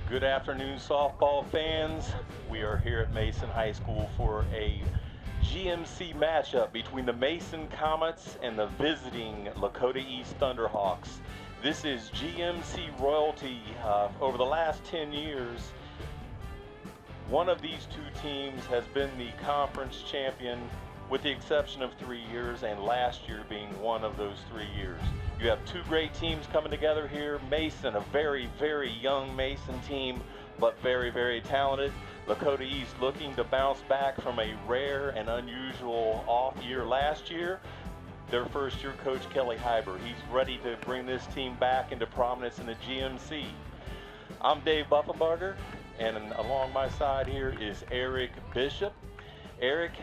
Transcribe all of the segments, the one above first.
Good afternoon, softball fans. We are here at Mason High School for a GMC matchup between the Mason Comets and the visiting Lakota East Thunderhawks. This is GMC royalty. Over the last 10 years, one of these two teams has been the conference champion, with the exception of 3 years, and last year being one of those 3 years. You have two great teams coming together here. Mason, a very, very young Mason team, but very, very talented. Lakota East looking to bounce back from a rare and unusual off year last year. Their first year coach, Kelly Hyber, he's ready to bring this team back into prominence in the GMC. I'm Dave Buffenbarger, and along my side here is Eric Bishop. Eric,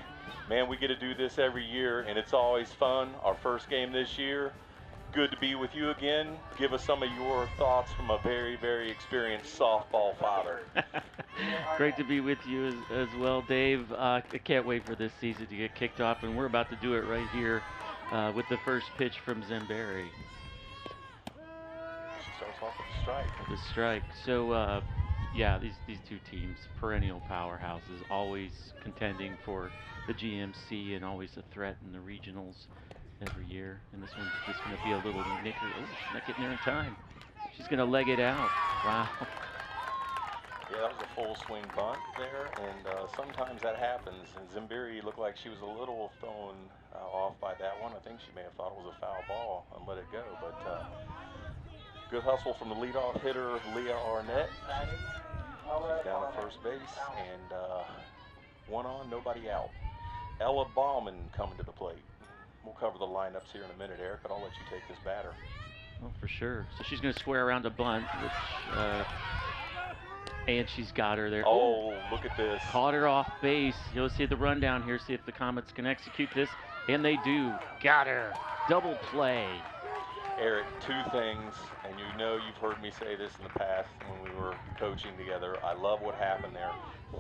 man, we get to do this every year, and it's always fun. Our first game this year. Good to be with you again. Give us some of your thoughts from a very, very experienced softball father. Great to be with you as well, Dave. I can't wait for this season to get kicked off, and we're about to do it right here with the first pitch from Zemberry. She starts off with a strike. The strike. So, yeah, these two teams, perennial powerhouses, always contending for the GMC and always a threat in the regionals every year. And this one's just going to be a little nicker. Oh, she's not getting there in time. She's going to leg it out. Wow. Yeah, that was a full swing bunt there, and sometimes that happens. And Zemberry looked like she was a little thrown off by that one. I think she may have thought it was a foul ball and let it go. But good hustle from the leadoff hitter, Leah Arnett. She's down at first base, and one on, nobody out. Ella Bauman coming to the plate. We'll cover the lineups here in a minute, Eric, but I'll let you take this batter. Oh, for sure. So she's going to square around a bunt, which, and she's got her there. Oh, look at this. Caught her off base. You'll see the rundown here, see if the Comets can execute this, and they do. Got her. Double play. Eric, two things, and you know you've heard me say this in the past when we were coaching together. I love what happened there.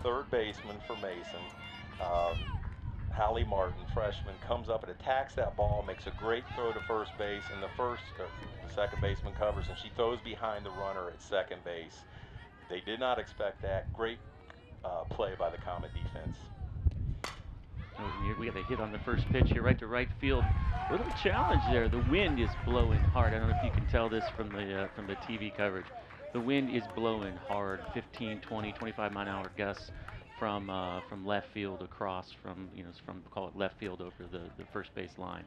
Third baseman for Mason, Hallie Martin, freshman, comes up and attacks that ball, makes a great throw to first base, and the second baseman covers, and she throws behind the runner at second base. They did not expect that. Great play by the Comet defense. We got a hit on the first pitch here, right to right field. Little challenge there. The wind is blowing hard. I don't know if you can tell this from the TV coverage. The wind is blowing hard. 15, 20, 25 mile an hour gusts from left field across from call it left field over the first base line.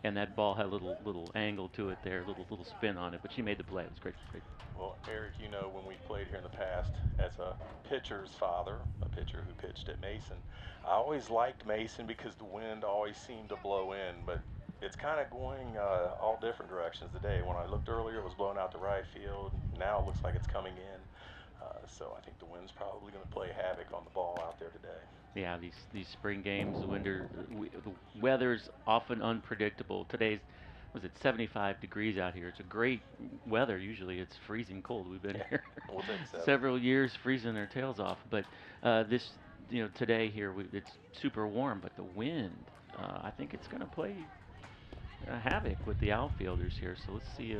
And that ball had a little angle to it there, little spin on it, but she made the play. It was great. Well, Eric, you know, when we've played here in the past, as a pitcher's father, a pitcher who pitched at Mason, I always liked Mason because the wind always seemed to blow in, but it's kind of going all different directions today. When I looked earlier, it was blowing out to right field. Now it looks like it's coming in. So I think the wind's probably going to play havoc on the ball out there today. Yeah, these spring games, the weather's often unpredictable. Today's, was it 75 degrees out here? It's a great weather. Usually it's freezing cold. We've been here We'll take several years freezing their tails off. But this, today here, it's super warm, but the wind, I think it's going to play havoc with the outfielders here. So let's see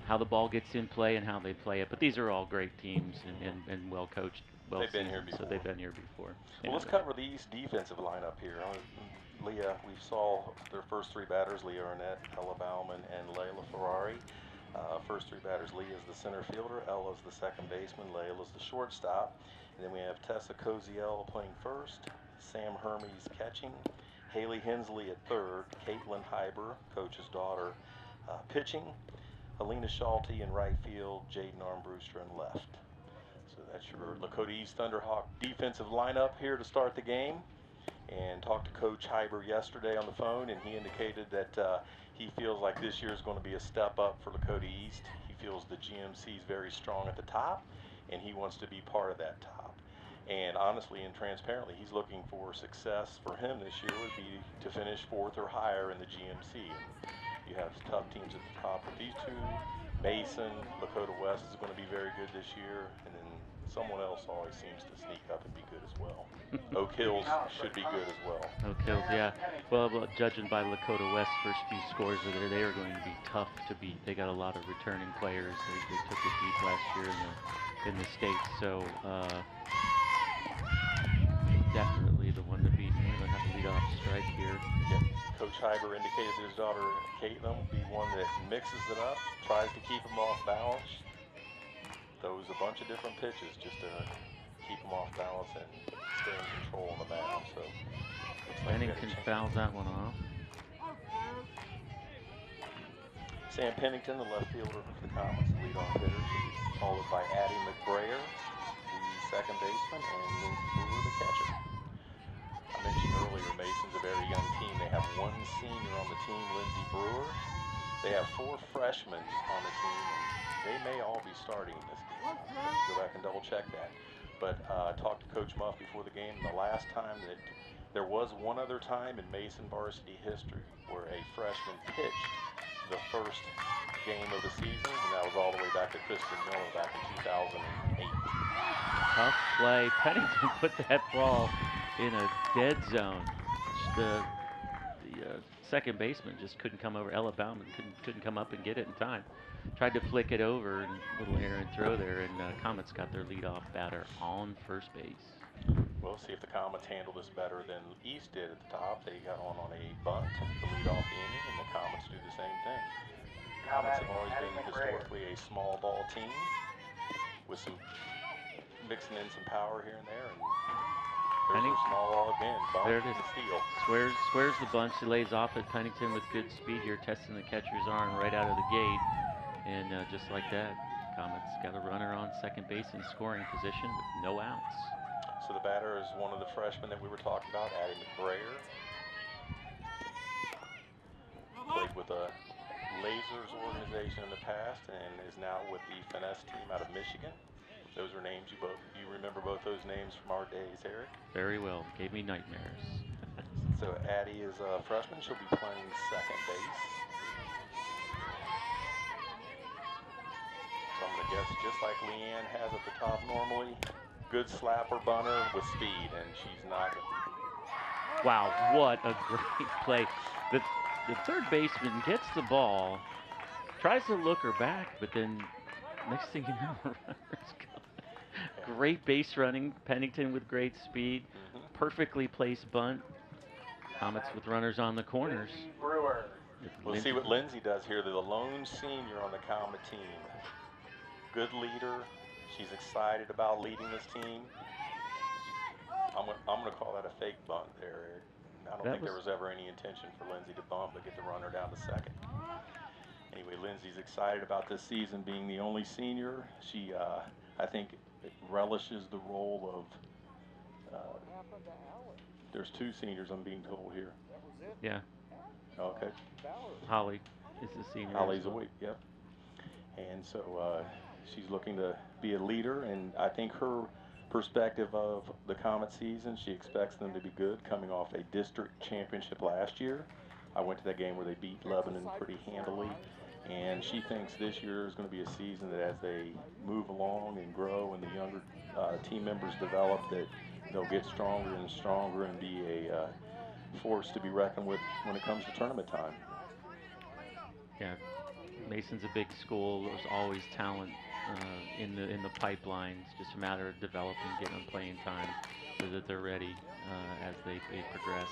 how the ball gets in play and how they play it. But these are all great teams and well coached. They've been here before. So they've been here before. Well, let's cover the East defensive lineup here. Leah, we saw their first three batters, Leah Arnett, Ella Bauman, and Layla Ferrari. First three batters, Leah is the center fielder, Ella's the second baseman, Layla's the shortstop. And then we have Tessa Koziel playing first, Sam Hermes catching, Haley Hensley at third, Caitlin Hyber, coach's daughter, pitching, Alina Schulte in right field, Jaden Armbruster in left. So that's your Lakota East Thunderhawk defensive lineup here to start the game. And talked to Coach Hyber yesterday on the phone, and he indicated that he feels like this year is going to be a step up for Lakota East. He feels the GMC is very strong at the top, and he wants to be part of that top. And honestly and transparently, he's looking for success for him this year would be to finish fourth or higher in the GMC. And you have tough teams at the top, but these two, Mason, Lakota West is going to be very good this year, and then someone else always seems to sneak up and be good as well. Oak Hills should be good as well. Oak Hills, yeah. Well, judging by Lakota West's first few scores over there, they are going to be tough to beat. They got a lot of returning players. They took it deep last year in the state, so definitely the one to beat. We're going to have to lead off strike here. Yep. Coach Hyber indicated that his daughter Caitlin will be one that mixes it up, tries to keep him off balance, throws a bunch of different pitches just to keep him off balance and stay in control on the mound. So Pennington fouls that one off. Sam Pennington, the left fielder for the Comets, the leadoff hitter, should be followed by Addie McBrayer, the second baseman, and Lindsey Brewer, the catcher. I mentioned earlier, Mason's a very young team. They have one senior on the team, Lindsey Brewer. They have 4 freshmen on the team, and they may all be starting in this game. Go back and double check that. But I talked to Coach Muff before the game, and the last time that there was one other time in Mason varsity history where a freshman pitched the first game of the season, and that was all the way back to Kristen Miller back in 2008. Tough play. Pennington put that ball in a dead zone. The second baseman just couldn't come over. Ella Bauman couldn't come up and get it in time. Tried to flick it over, and little errant throw there, and Comets got their leadoff batter on first base. We'll see if the Comets handle this better than East did at the top. They got on a bunt to lead off the inning, and the Comets do the same thing. Comets have always been historically a small ball team with some mixing in some power here and there, and there's a small ball again. Bunt there it is. And steal. Swears the bunch. He lays off at Pennington with good speed here, testing the catcher's arm right out of the gate, and just like that, Comets got a runner on second base in scoring position with no outs. So the batter is one of the freshmen that we were talking about, Addie McBrayer. Played with the Lasers organization in the past and is now with the Finesse team out of Michigan. Those are names you remember both those names from our days, Eric? Very well. Gave me nightmares. So Addie is a freshman. She'll be playing second base. So I'm going to guess just like Leanne has at the top normally. Good slapper bunter with speed, and she's not. Wow, what a great play. The third baseman gets the ball, tries to look her back, but then next thing you know, runner's gone. Great base running, Pennington with great speed, perfectly placed bunt. Comets with runners on the corners. We'll see what Lindsay does here. They're the lone senior on the Comet team. Good leader. She's excited about leading this team. I'm going to call that a fake bunt there, Eric. I don't think there was ever any intention for Lindsay to bunt, but get the runner down to second. Anyway, Lindsay's excited about this season being the only senior. She, I think, relishes the role of, there's 2 seniors I'm being told here. Yeah. Okay. Holly is the senior. Holly's a week, yep. And so she's looking to be a leader, and I think her perspective of the Comet season, she expects them to be good, coming off a district championship last year. I went to that game where they beat Lebanon pretty handily, and she thinks this year is going to be a season that as they move along and grow and the younger team members develop, that they'll get stronger and stronger and be a force to be reckoned with when it comes to tournament time. Yeah, Mason's a big school. There's always talent in the pipeline. It's just a matter of developing, getting them playing time so that they're ready as they progress.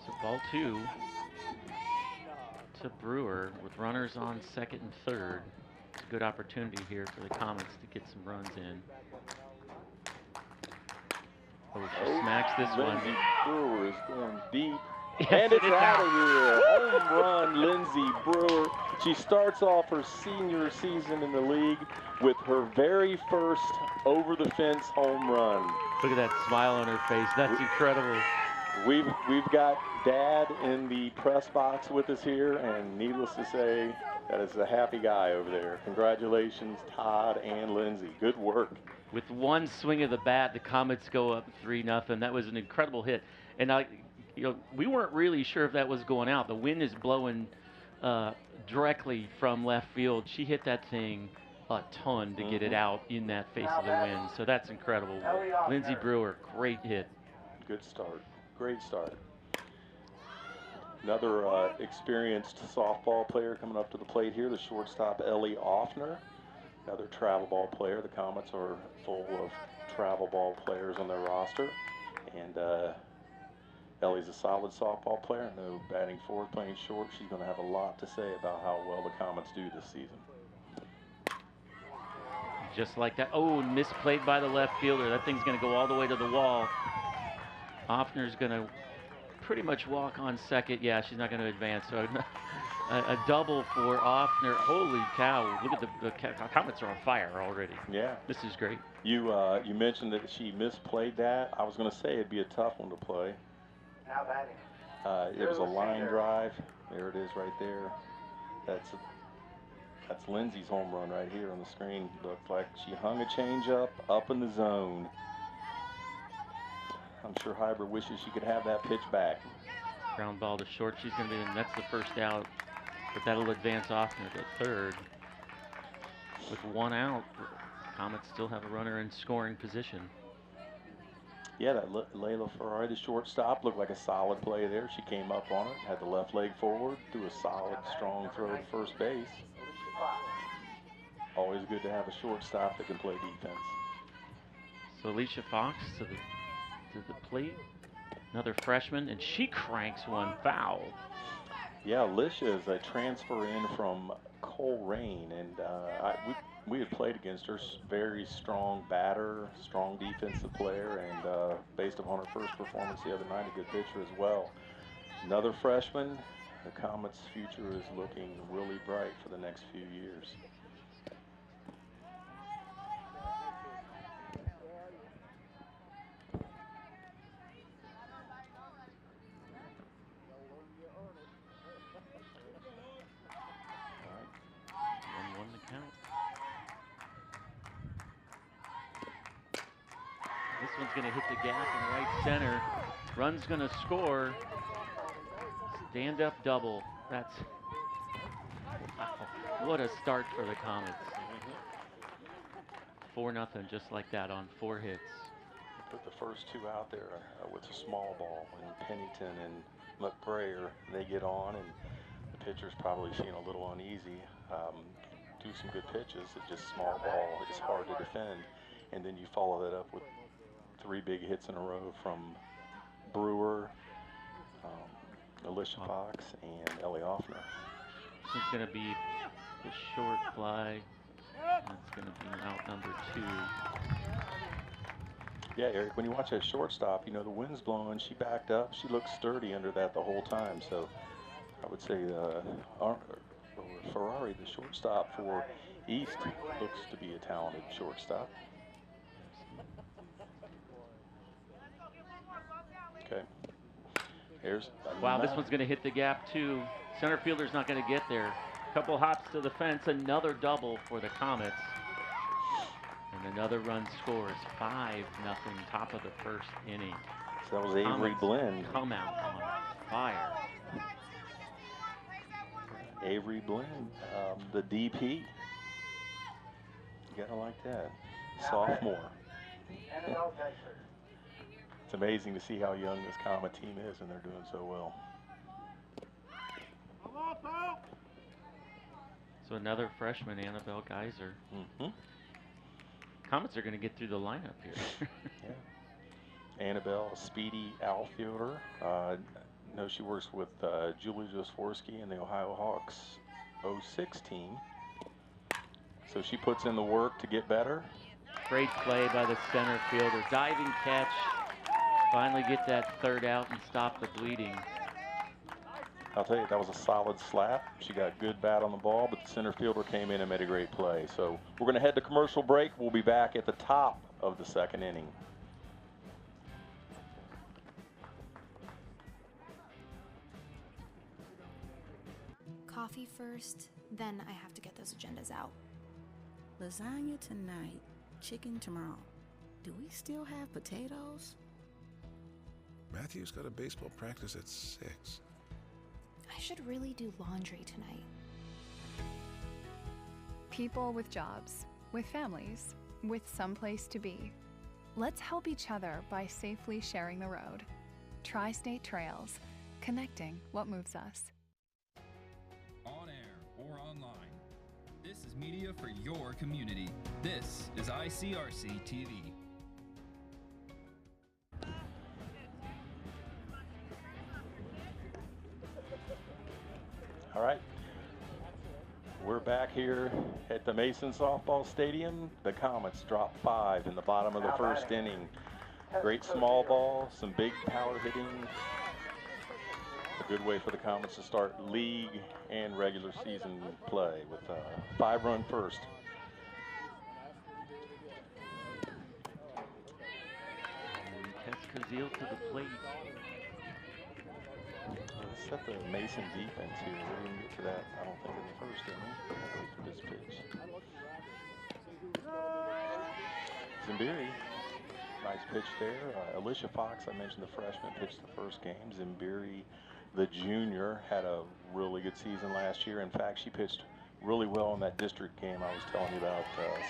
So ball 2 to Brewer with runners on second and third. It's a good opportunity here for the Comets to get some runs in. Oh, she smacks this one. Lindsey Brewer is going deep. And it's out of here. Home run, Lindsey Brewer. She starts off her senior season in the league with her very first over-the-fence home run. Look at that smile on her face. That's incredible. We've got Dad in the press box with us here, and needless to say, that is a happy guy over there. Congratulations, Todd and Lindsey. Good work. With one swing of the bat, the Comets go up 3-0. That was an incredible hit. And we weren't really sure if that was going out. The wind is blowing directly from left field. She hit that thing a ton to get it out in that face of the wind. So that's incredible. Lindsey Brewer, great hit. Good start. Great start. Another experienced softball player coming up to the plate here, the shortstop Ellie Offner. Another travel ball player. The Comets are full of travel ball players on their roster. And Ellie's a solid softball player. No batting fourth, playing short. She's going to have a lot to say about how well the Comets do this season. Just like that. Oh, misplayed by the left fielder. That thing's going to go all the way to the wall. Offner's going to pretty much walk on second. Yeah, she's not going to advance. So a double for Offner. Holy cow. Look at the Comets are on fire already. Yeah. This is great. You mentioned that she misplayed that. I was going to say it'd be a tough one to play. Now batting. It was a line drive. There it is right there. That's Lindsey's home run right here on the screen. Looked like she hung a changeup up in the zone. I'm sure Hybrid wishes she could have that pitch back. Ground ball to short. She's going to be in. That's the first out. But that'll advance Offner to third. With one out, Comets still have a runner in scoring position. Yeah, that Layla Ferrari, the shortstop, looked like a solid play there. She came up on it, had the left leg forward, threw a solid, strong throw to first base. Always good to have a shortstop that can play defense. So Alicia Fox to the plate, another freshman, and she cranks one foul. Yeah, Alicia is a transfer in from Coleraine, and we had played against her. Very strong batter, strong defensive player, and based upon her first performance the other night, a good pitcher as well. Another freshman. The Comets' future is looking really bright for the next few years. This one's going to hit the gap in right center. Run's going to score. Stand up double. That's, wow, what a start for the Comets. 4-0 just like that on 4 hits. Put the first two out there with a small ball, and Pennington and McBrayer, they get on, and the pitcher's probably feeling a little uneasy. Do some good pitches. It's just small ball. It's hard to defend. And then you follow that up with 3 big hits in a row from Brewer, Alicia Fox, and Ellie Offner. This is going to be the short fly. That's going to be out number 2. Yeah, Eric, when you watch that shortstop, you know, the wind's blowing. She backed up. She looked sturdy under that the whole time. So I would say Ferrari, the shortstop for East, looks to be a talented shortstop. Okay. Wow, this one's going to hit the gap too. Center fielder's not going to get there. Couple hops to the fence, another double for the Comets. And another run scores. 5-0, top of the first inning. So that was Avery Blinn. Come out on fire. Avery Blinn, the DP. You gotta like that. Sophomore. It's amazing to see how young this Comet team is, and they're doing so well. So another freshman, Annabelle Geyser. Mm-hmm. Comets are going to get through the lineup here. Yeah. Annabelle, a speedy outfielder. No, she works with Julie Josforsky and the Ohio Hawks 06 team. So she puts in the work to get better. Great play by the center fielder. Diving catch. Finally get that third out and stop the bleeding. I'll tell you, that was a solid slap. She got good bat on the ball, but the center fielder came in and made a great play. So we're going to head to commercial break. We'll be back at the top of the second inning. Coffee first, then I have to get those agendas out. Lasagna tonight, chicken tomorrow. Do we still have potatoes? Matthew's got a baseball practice at 6. I should really do laundry tonight. People with jobs, with families, with someplace to be. Let's help each other by safely sharing the road. Tri-State Trails, connecting what moves us. On air or online, this is media for your community. This is ICRC TV. All right, we're back here at the Mason Softball Stadium. The Comets drop 5 in the bottom of the first inning. Great small ball, some big power hitting. A good way for the Comets to start league and regular season play with a 5-run first. That's Cozile to the plate. Let's set the Mason defense here. We didn't get to that, I don't think, in the first inning. Wait for this pitch. Zimbiri, nice pitch there. Alicia Fox, I mentioned the freshman, pitched the first game. Zimbiri, the junior, had a really good season last year. In fact, she pitched really well in that district game I was telling you about.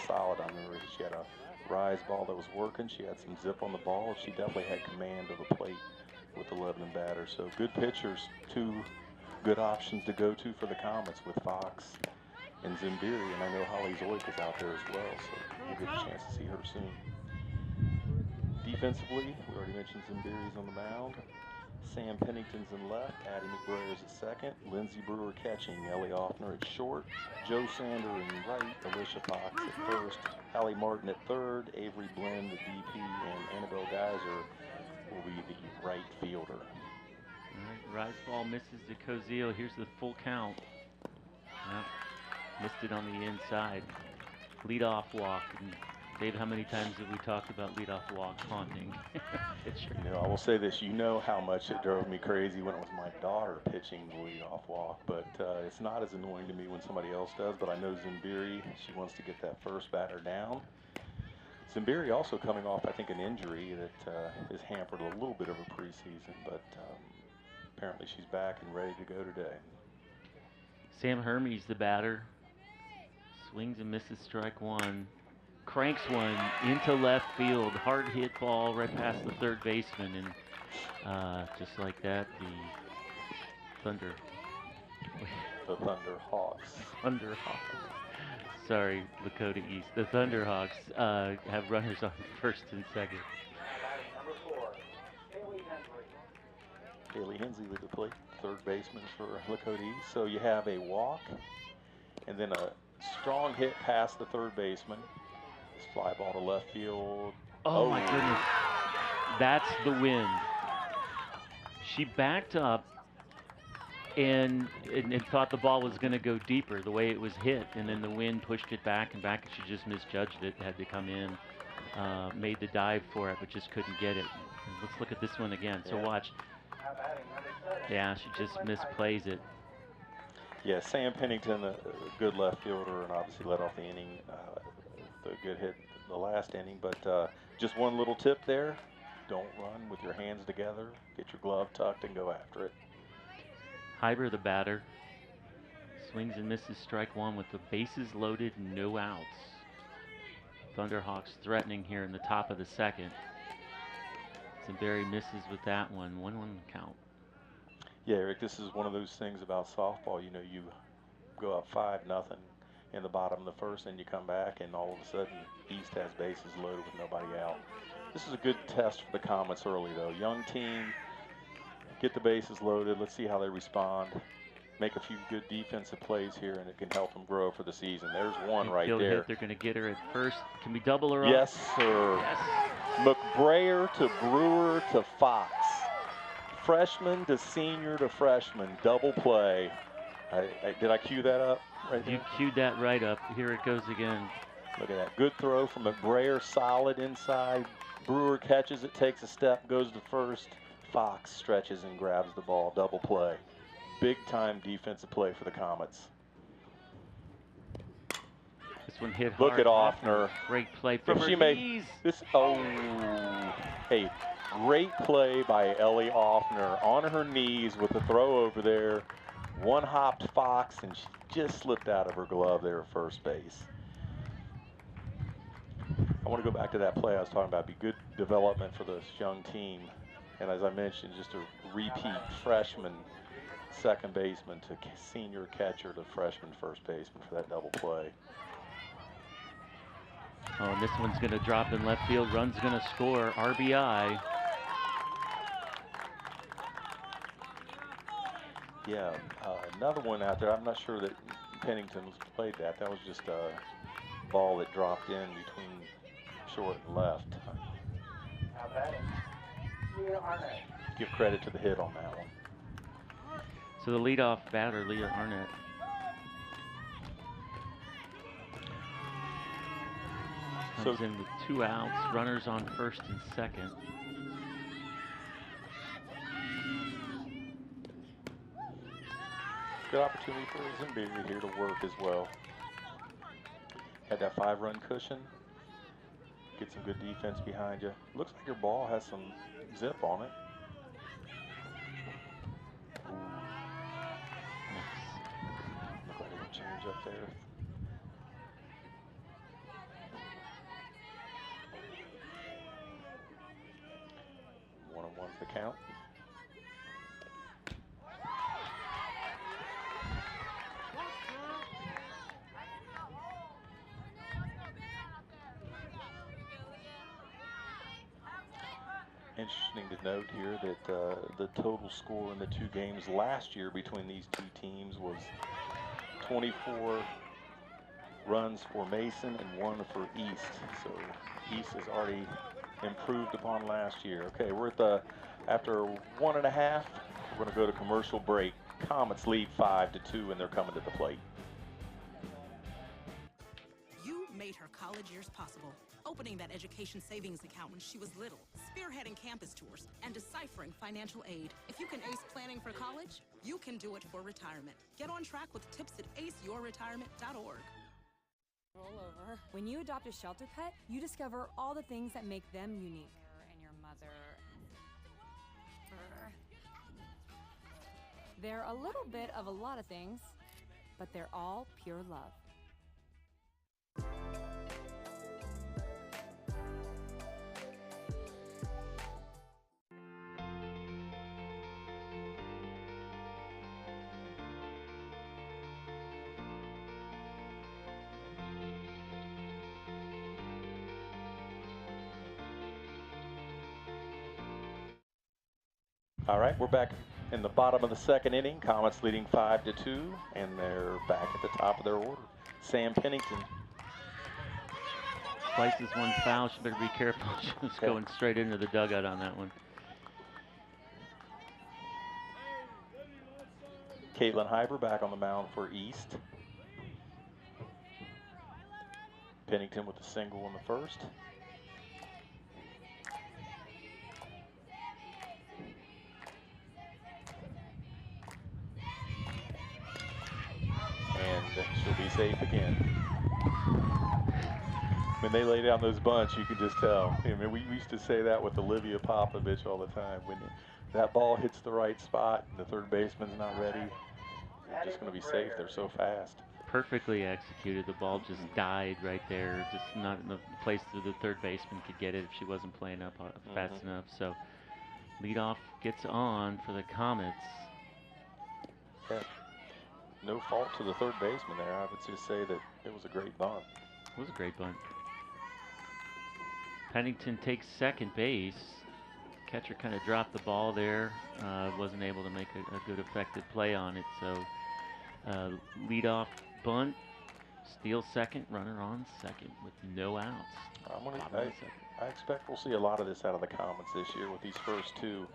Solid on the rig. She had a rise ball that was working. She had some zip on the ball. She definitely had command of the plate with the Lebanon batter. So good pitchers, 2 good options to go to for the Comets with Fox and Zimbiri, and I know Holly Zoik is out there as well, so we'll get a chance to see her soon. Defensively, we already mentioned Zimbiri's on the mound. Sam Pennington's in left, Addie McBrayer is at second, Lindsay Brewer catching, Ellie Offner at short, Joe Sander in right, Alicia Fox at first, Hallie Martin at third, Avery Blend, the DP, and Annabelle Geyser will be the right fielder. All right, rise ball misses to Cozile. Here's the full count. Yep. Missed it on the inside. Leadoff walk. And Dave, how many times have we talked about leadoff walk haunting pitcher? You know, I will say this, you know how much it drove me crazy when it was my daughter pitching the leadoff walk, but it's not as annoying to me when somebody else does, but I know Zimbiri, she wants to get that first batter down. Zimbiri also coming off, I think, an injury that has hampered a little bit of a preseason, but apparently she's back and ready to go today. Sam Hermes, the batter, swings and misses strike 1. Cranks one into left field. Hard hit ball right past the third baseman, and just like that, the Thunderhawks. Sorry, Lakota East. The Thunderhawks have runners on first and second. Number 4, Haley Hensley with the plate, third baseman for Lakota East. So you have a walk and then a strong hit past the third baseman. This fly ball to left field. Oh my goodness. That's the wind. She backed up and thought the ball was going to go deeper the way it was hit, and then the wind pushed it back and back, and she just misjudged it, had to come in, made the dive for it, but just couldn't get it. And let's look at this one again. So watch. Yeah, she just misplays it. Yeah, Sam Pennington, a good left fielder, and obviously led off the inning. The good hit the last inning, but just one little tip there. Don't run with your hands together. Get your glove tucked and go after it. Hyber, the batter, swings and misses strike 1 with the bases loaded, no outs. Thunderhawks threatening here in the top of the second. Zimbiri misses with that one. 1-1 count. Yeah, Eric, this is one of those things about softball. You know, you go up 5-0 in the bottom of the first, and you come back, and all of a sudden, East has bases loaded with nobody out. This is a good test for the Comets early, though. Young team, get the bases loaded. Let's see how they respond. Make a few good defensive plays here, and it can help them grow for the season. There's one right there. Hit. They're going to get her at first. Can we double her up? Yes, sir. Yes. McBrayer to Brewer to Fox. Freshman to senior to freshman. Double play. Did I cue that up? Right there? You queued that right up. Here it goes again. Look at that. Good throw from McBrayer. Solid inside. Brewer catches it, takes a step, goes to first. Fox stretches and grabs the ball. Double play. Big time defensive play for the Comets. This one hit Look hard. at Offner. Great play from her knees. Hey, great play by Ellie Offner on her knees with the throw over there. one-hopped Fox, and she just slipped out of her glove there at first base. I want to go back to that play I was talking about. Be good development for this young team. And as I mentioned, just a repeat freshman second baseman to senior catcher to freshman first baseman for that double play. Oh, and this one's going to drop in left field. Run's going to score. RBI. Yeah, another one out there. I'm not sure that Pennington played that. That was just a ball that dropped in between short and left. Now batting, Leah Arnett. Give credit to the hit on that one. So the leadoff batter, Leah Arnett. Comes in with 2 outs, runners on first and second. Good opportunity for Zimbiri here to work as well. Had that 5-run cushion. Get some good defense behind you. Looks like your ball has some zip on it. Ooh. Look like it'll change up there. One's the count. Interesting to note here that the total score in the 2 games last year between these 2 teams was 24 runs for Mason and 1 for East. So East has already improved upon last year. Okay, we're at after 1.5, we're going to go to commercial break. Comets lead 5-2, and they're coming to the plate. You made her college years possible. Opening that education savings account when she was little, spearheading campus tours, and deciphering financial aid. If you can ace planning for college, you can do it for retirement. Get on track with tips at aceyourretirement.org. Roll over. When you adopt a shelter pet, you discover all the things that make them unique. And your mother. They're a little bit of a lot of things, but they're all pure love. All right, we're back in the bottom of the second inning. Comets leading 5-2, and they're back at the top of their order. Sam Pennington. Slices one foul. She better be careful. She was going straight into the dugout on that one. Caitlin Hyber back on the mound for East. Pennington with a single in the first. And she'll be safe again. When they lay down those bunts, you can just tell. I mean, we used to say that with Olivia Popovich all the time. When that ball hits the right spot and the third baseman's not ready, they're just going to be safe. They're so fast. Perfectly executed. The ball just died right there. Just not in the place that the third baseman could get it if she wasn't playing up fast enough. So leadoff gets on for the Comets. Yeah. No fault to the third baseman there. I would just say that it was a great bunt. It was a great bunt. Pennington takes second base. Catcher kind of dropped the ball there. Wasn't able to make a good effective play on it. So leadoff bunt, steal second, runner on second with no outs. I expect we'll see a lot of this out of the Comets this year with these first 2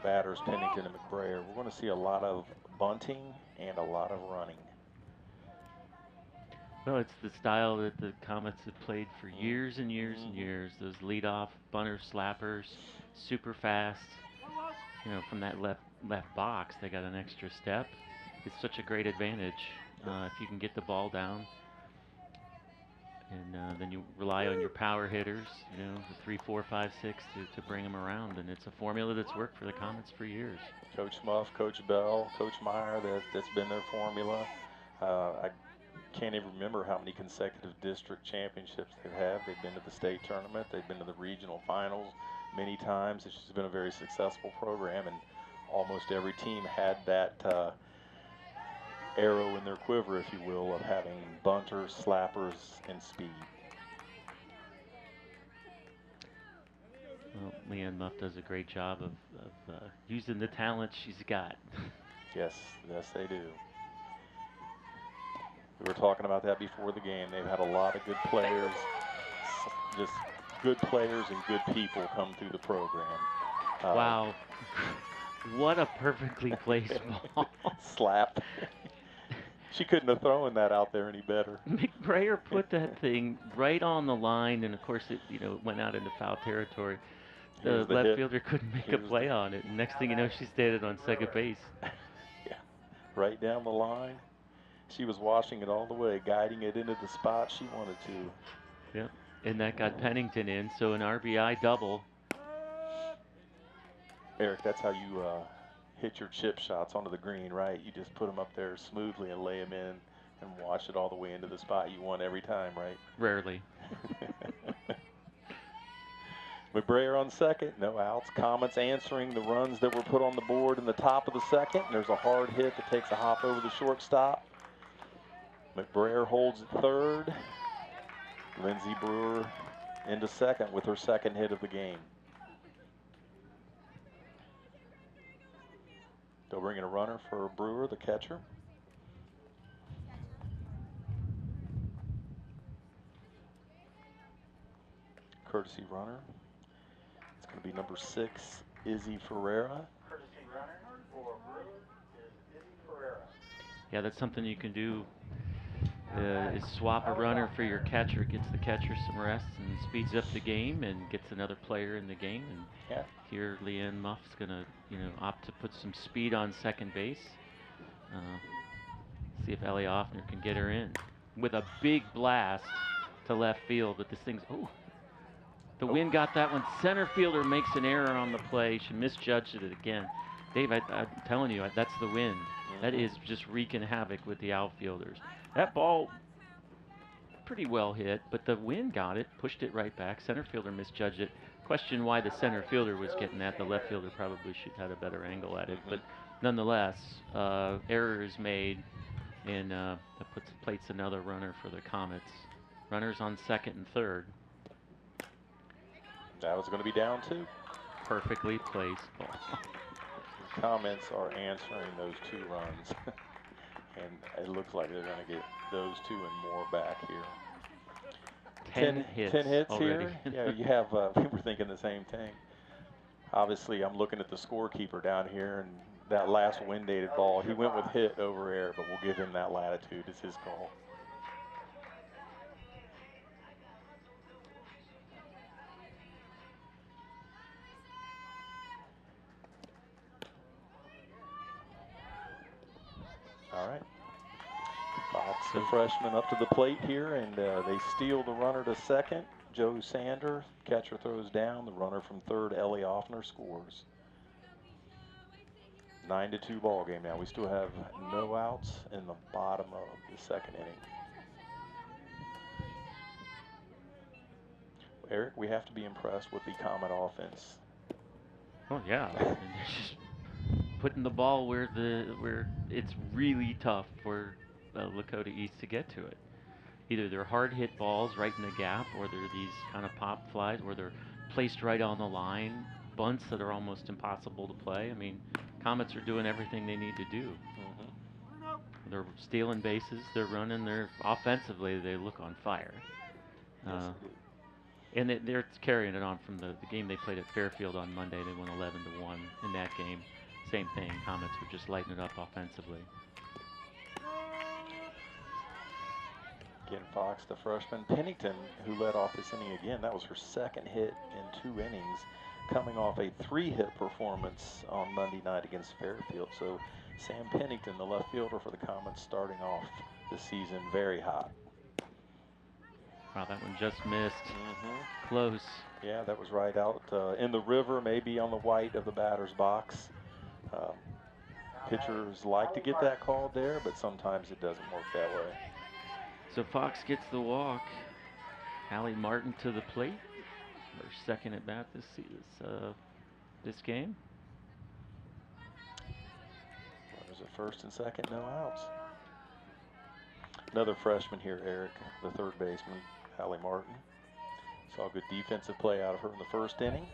batters, Pennington and McBrayer. We're going to see a lot of bunting and a lot of running. Well, it's the style that the Comets have played for years and years and years. Those leadoff bunter slappers, super fast. You know, from that left box, they got an extra step. It's such a great advantage if you can get the ball down. And then you rely on your power hitters, you know, the 3, 4, 5, 6 to bring them around. And it's a formula that's worked for the Comets for years. Coach Muff, Coach Bell, Coach Meyer, that's been their formula. I can't even remember how many consecutive district championships they've had. They've been to the state tournament. They've been to the regional finals many times. It's just been a very successful program, and almost every team had that arrow in their quiver, if you will, of having bunters, slappers, and speed. Well, Leanne Muff does a great job of using the talent she's got. Yes, they do. We were talking about that before the game. They've had a lot of good players, just good players and good people come through the program. Wow. What a perfectly placed ball. Slap. She couldn't have thrown that out there any better. McBrayer put that thing right on the line, and of course it, went out into foul territory. The left fielder couldn't make a play on it. And next thing you know, she's standing on second base. Yeah, right down the line. She was watching it all the way, guiding it into the spot she wanted to. Yep, and that got Pennington in, so an RBI double. Eric, that's how you hit your chip shots onto the green, right? You just put them up there smoothly and lay them in and watch it all the way into the spot you want every time, right? Rarely. McBrayer on second, no outs. Comets answering the runs that were put on the board in the top of the second. There's a hard hit that takes a hop over the shortstop. McBrayer holds at third. Lindsey Brewer into second with her second hit of the game. They'll bring in a runner for Brewer, the catcher. Courtesy runner. It's going to be number 6, Izzy Ferreira. Courtesy runner for Brewer is Izzy Ferreira. Yeah, that's something you can do. Is swap a runner for your catcher. Gets the catcher some rest and speeds up the game and gets another player in the game. And here Leanne Muff's gonna, opt to put some speed on second base. See if Ellie Offner can get her in with a big blast to left field. But this thing's the wind got that one. Center fielder makes an error on the play. She misjudged it again. Dave, I'm telling you, that's the wind. That is just wreaking havoc with the outfielders. That ball, pretty well hit, but the wind got it, pushed it right back. Center fielder misjudged it. Question why the center fielder was getting that. The left fielder probably should have had a better angle at it. But nonetheless, error is made, and that plates another runner for the Comets. Runners on second and third. That was going to be down 2. Perfectly placed ball. Comets are answering those 2 runs. And it looks like they're going to get those 2 and more back here. 10 hits 10 hits already. here. Yeah, you have, we were thinking the same thing. Obviously, I'm looking at the scorekeeper down here, and that last wind-dated ball, he went with hit over air, but we'll give him that latitude. It's his call. All right. Fox, the freshman, up to the plate here, and they steal the runner to second. Joe Sander, catcher throws down. The runner from third, Ellie Offner, scores. 9-2 ball game now. We still have no outs in the bottom of the second inning. Eric, we have to be impressed with the Comet offense. Oh yeah, and just putting the ball where it's really tough for Lakota East to get to it. Either they're hard hit balls right in the gap, or they're these kind of pop flies where they're placed right on the line, bunts that are almost impossible to play. I mean, Comets are doing everything they need to do. They're stealing bases, they're running, they're offensively, they look on fire. And they're carrying it on from the game they played at Fairfield on Monday. They won 11-1 in that game. Same thing, Comets were just lighting it up offensively. Again, Fox, the freshman. Pennington, who led off this inning again, that was her second hit in 2 innings, coming off a 3-hit performance on Monday night against Fairfield. So Sam Pennington, the left fielder for the Comets, starting off the season very hot. Wow, that one just missed. Close. Yeah, that was right out in the river, maybe on the white of the batter's box. Pitchers like to get that called there, but sometimes it doesn't work that way. So Fox gets the walk. Hallie Martin to the plate. Her second at bat this game. Runners at first and second, no outs. Another freshman here, Eric, the third baseman, Hallie Martin. Saw good defensive play out of her in the first inning.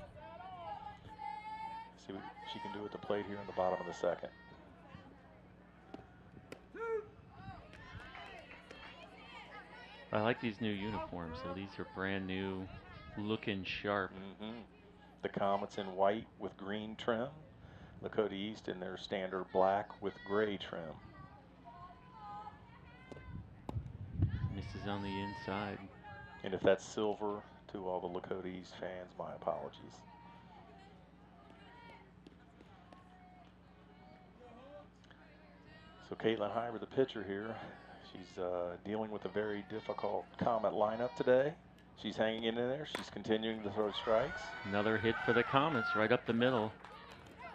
See what she can do at the plate here in the bottom of the second. I like these new uniforms. So these are brand new, looking sharp. The Comets in white with green trim. Lakota East in their standard black with gray trim. Misses on the inside. And if that's silver, to all the Lakota East fans, my apologies. So Caitlin Hyber, the pitcher here, she's dealing with a very difficult Comet lineup today. She's hanging in there. She's continuing to throw strikes. Another hit for the Comets right up the middle.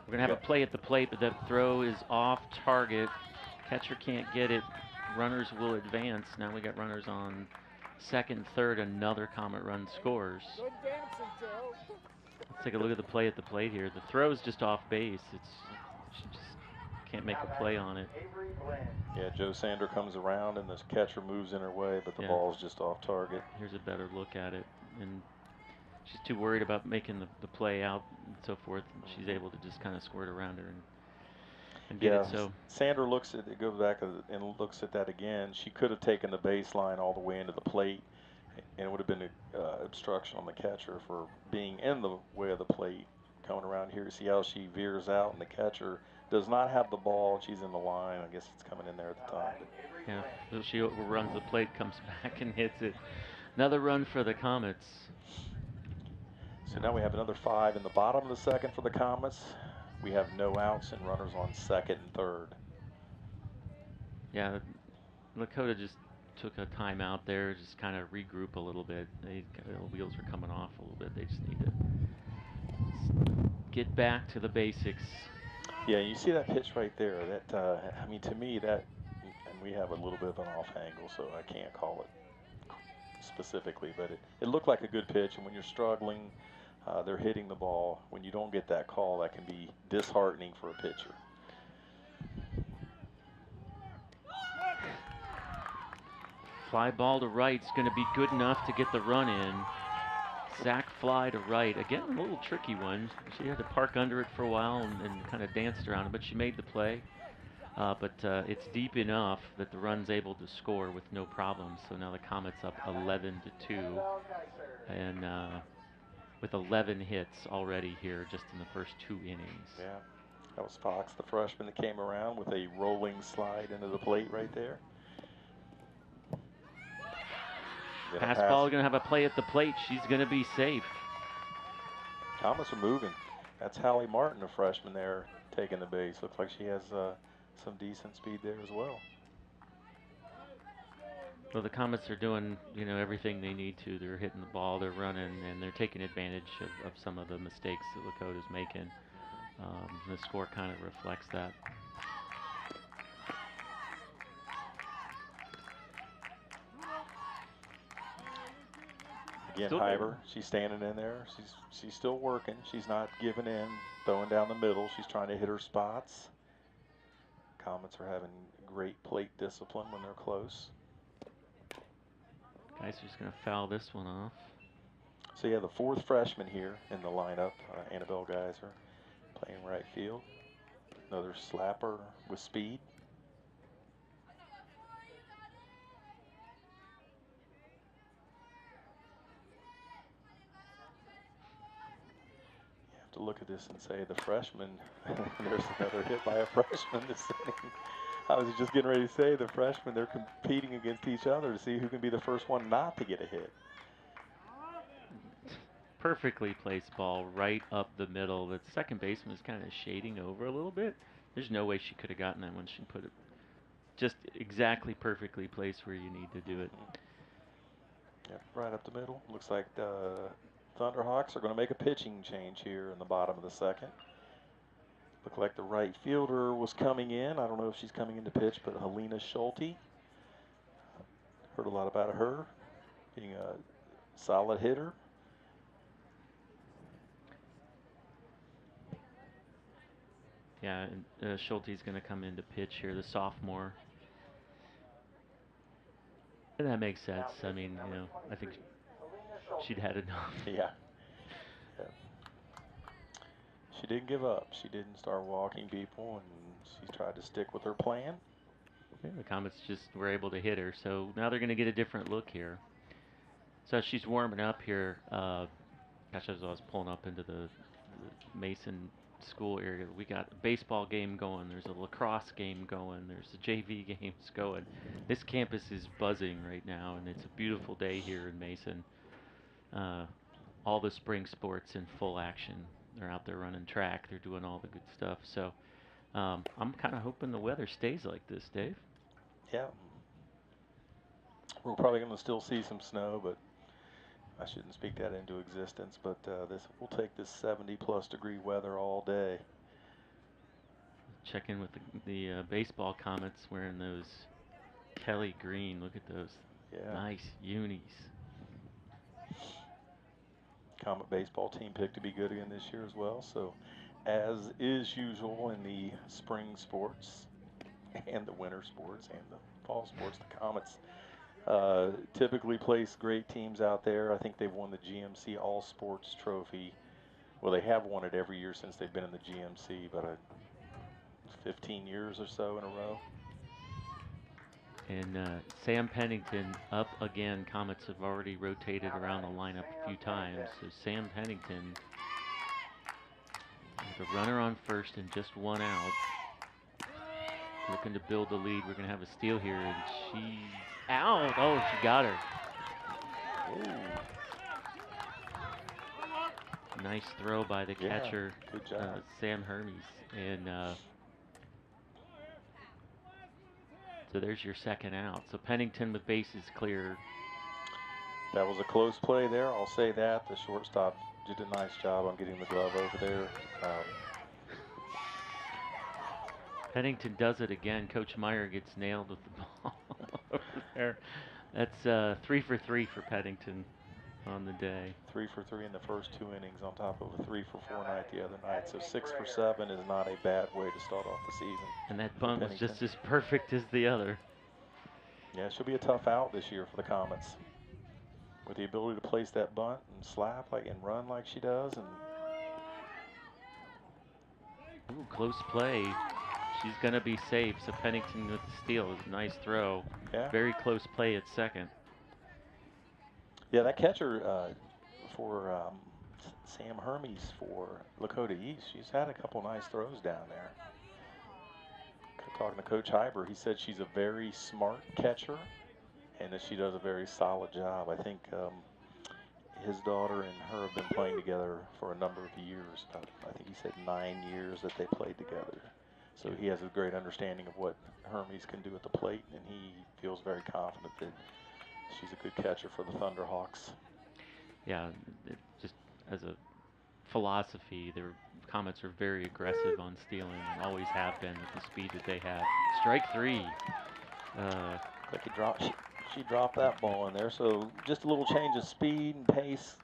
We're going to have a play at the plate, but that throw is off target. Catcher can't get it. Runners will advance. Now we got runners on second, third. Another Comet run scores. Let's take a look at the play at the plate here. The throw is just off base. She just can't make a play on it. Yeah, Joe Sander comes around and the catcher moves in her way, but the ball's just off target. Here's a better look at it. And she's too worried about making the play out and so forth. She's able to just kind of squirt around her and get it. So Sander looks at it, goes back and looks at that again. She could have taken the baseline all the way into the plate, and it would have been an obstruction on the catcher for being in the way of the plate. Coming around here, see how she veers out, and the catcher does not have the ball. She's in the line. I guess it's coming in there at the time. Yeah, so she overruns the plate, comes back and hits it. Another run for the Comets. So now we have another 5 in the bottom of the second for the Comets. We have no outs and runners on second and third. Yeah, Lakota just took a timeout there, just kind of regroup a little bit. The wheels are coming off a little bit. They just need to get back to the basics. Yeah, you see that pitch right there. That I mean, to me, that, and we have a little bit of an off angle, so I can't call it specifically, but it looked like a good pitch. And when you're struggling, they're hitting the ball. When you don't get that call, that can be disheartening for a pitcher. Fly ball to right is going to be good enough to get the run in. Sack fly to right. Again, a little tricky one. She had to park under it for a while and kind of danced around it, but she made the play. But it's deep enough that the run's able to score with no problem. So now the Comets up 11-2. And with 11 hits already here just in the first 2 innings. Yeah, that was Fox, the freshman, that came around with a rolling slide into the plate right there. Pass ball going to have a play at the plate. She's going to be safe. Comets are moving. That's Hallie Martin, a freshman there, taking the base. Looks like she has some decent speed there as well. Well, the Comets are doing, everything they need to. They're hitting the ball, they're running, and they're taking advantage of some of the mistakes that Lakota's making. The score kind of reflects that. Again, Hyber, she's standing in there. She's still working. She's not giving in, throwing down the middle. She's trying to hit her spots. Comets are having great plate discipline when they're close. Geyser's going to foul this one off. So yeah, the 4th freshman here in the lineup, Annabelle Geyser, playing right field. Another slapper with speed. To look at this and say the freshman, there's another hit by a freshman this inning. I was just getting ready to say the freshmen, they're competing against each other to see who can be the first one not to get a hit. Perfectly placed ball right up the middle. The second baseman is kind of shading over a little bit. There's no way she could have gotten that when she put it just exactly perfectly placed where you need to do it. Yep, right up the middle. Looks like the Thunderhawks are going to make a pitching change here in the bottom of the second. Looked like the right fielder was coming in. I don't know if she's coming in to pitch, but Helena Schulte. Heard a lot about her being a solid hitter. Yeah, and Schulte's going to come in to pitch here, the sophomore. And that makes sense. I mean, you know, I think she'd had enough. Yeah. She didn't give up. She didn't start walking people, and she tried to stick with her plan. Yeah, the Comets just were able to hit her, so now they're going to get a different look here. So she's warming up here. Gosh, as I was pulling up into the Mason school area, we got a baseball game going. There's a lacrosse game going. There's the JV games going. This campus is buzzing right now, and it's a beautiful day here in Mason. All the spring sports in full action. They're out there running track. They're doing all the good stuff. So I'm kind of hoping the weather stays like this, Dave. Yeah. We're probably going to still see some snow, but I shouldn't speak that into existence. But we'll take this 70-plus degree weather all day. Check in with the baseball Comets wearing those Kelly green. Look at those nice unis. Comet baseball team picked to be good again this year as well. So, as is usual in the spring sports and the winter sports and the fall sports, the Comets typically place great teams out there. I think they've won the GMC All Sports Trophy. Well, they have won it every year since they've been in the GMC, but 15 years or so in a row. And Sam Pennington up again. Comets have already rotated around the lineup a few times. So Sam Pennington with a runner on first and just one out. Looking to build the lead. We're going to have a steal here, and she's out. Oh, she got her. Ooh. Nice throw by the catcher, good job. Sam Hermes. And so there's your second out. So Pennington with bases clear. That was a close play there. I'll say that. The shortstop did a nice job on getting the glove over there. Pennington does it again. Coach Meyer gets nailed with the ball over there. That's 3 for 3 for Pennington on the day. 3 for 3 in the first 2 innings on top of a 3 for 4 night the other night. So 6 for 7 is not a bad way to start off the season. And that bunt was just as perfect as the other. Yeah, it should be a tough out this year for the Comets. With the ability to place that bunt and slap and run like she does. And ooh, close play. She's going to be safe. So Pennington with the steal. Nice throw. Yeah. Very close play at second. Yeah, that catcher for Sam Hermes for Lakota East, she's had a couple nice throws down there. Talking to Coach Hyber, he said she's a very smart catcher and that she does a very solid job. I think his daughter and her have been playing together for a number of years. I think he said 9 years that they played together. So he has a great understanding of what Hermes can do at the plate, and he feels very confident that she's a good catcher for the Thunderhawks. Yeah, just as a philosophy, their Comets are very aggressive on stealing and always have been with the speed that they have. Strike 3. She dropped that ball in there, so just a little change of speed and pace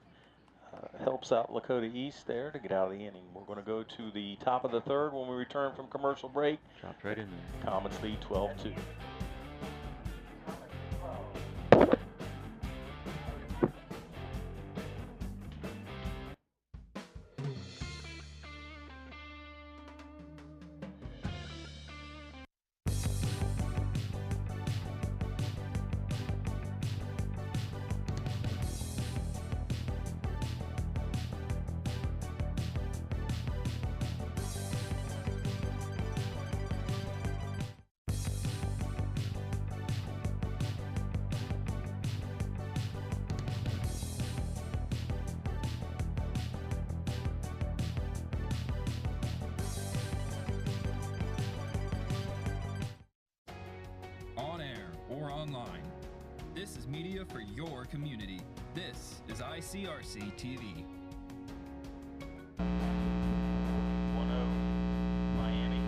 helps out Lakota East there to get out of the inning. We're going to go to the top of the third when we return from commercial break. Dropped right in there. Comets lead 12-2. for your community. This is ICRC TV. 1-0 Miami.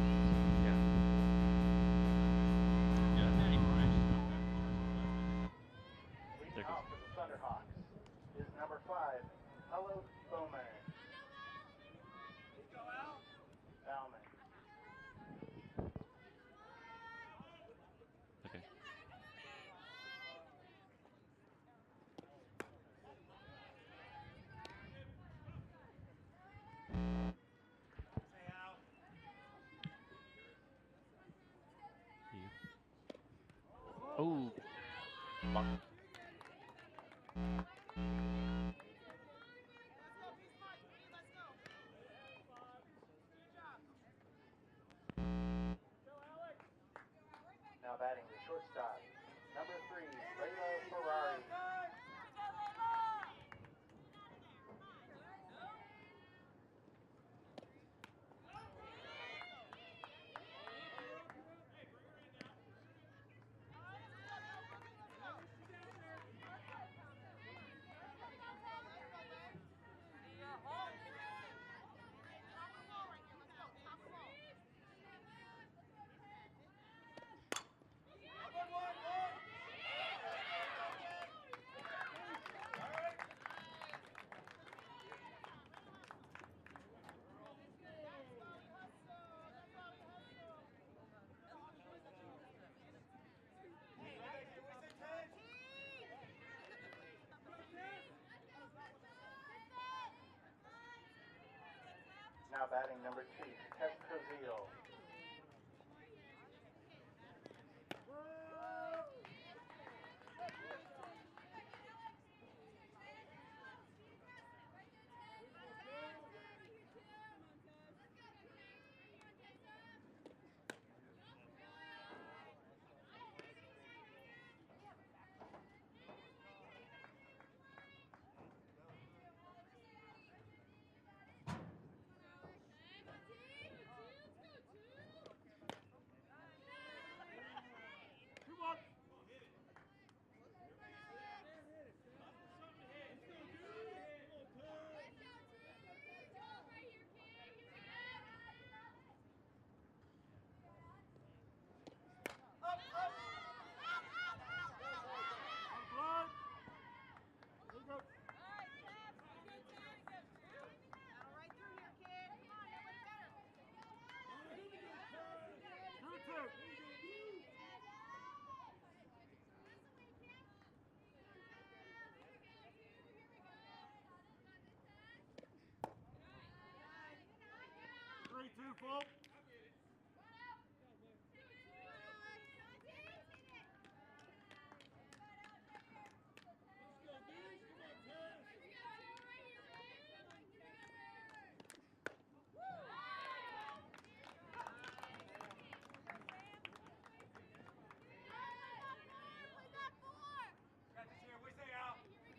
Yeah. Leading off for the Thunderhawks is number 5, Hello Bowman. Bowman. Okay. Oh. Now batting the shortstop, number 3, Layla Ferrari. Now batting number 2, Tess Cozile.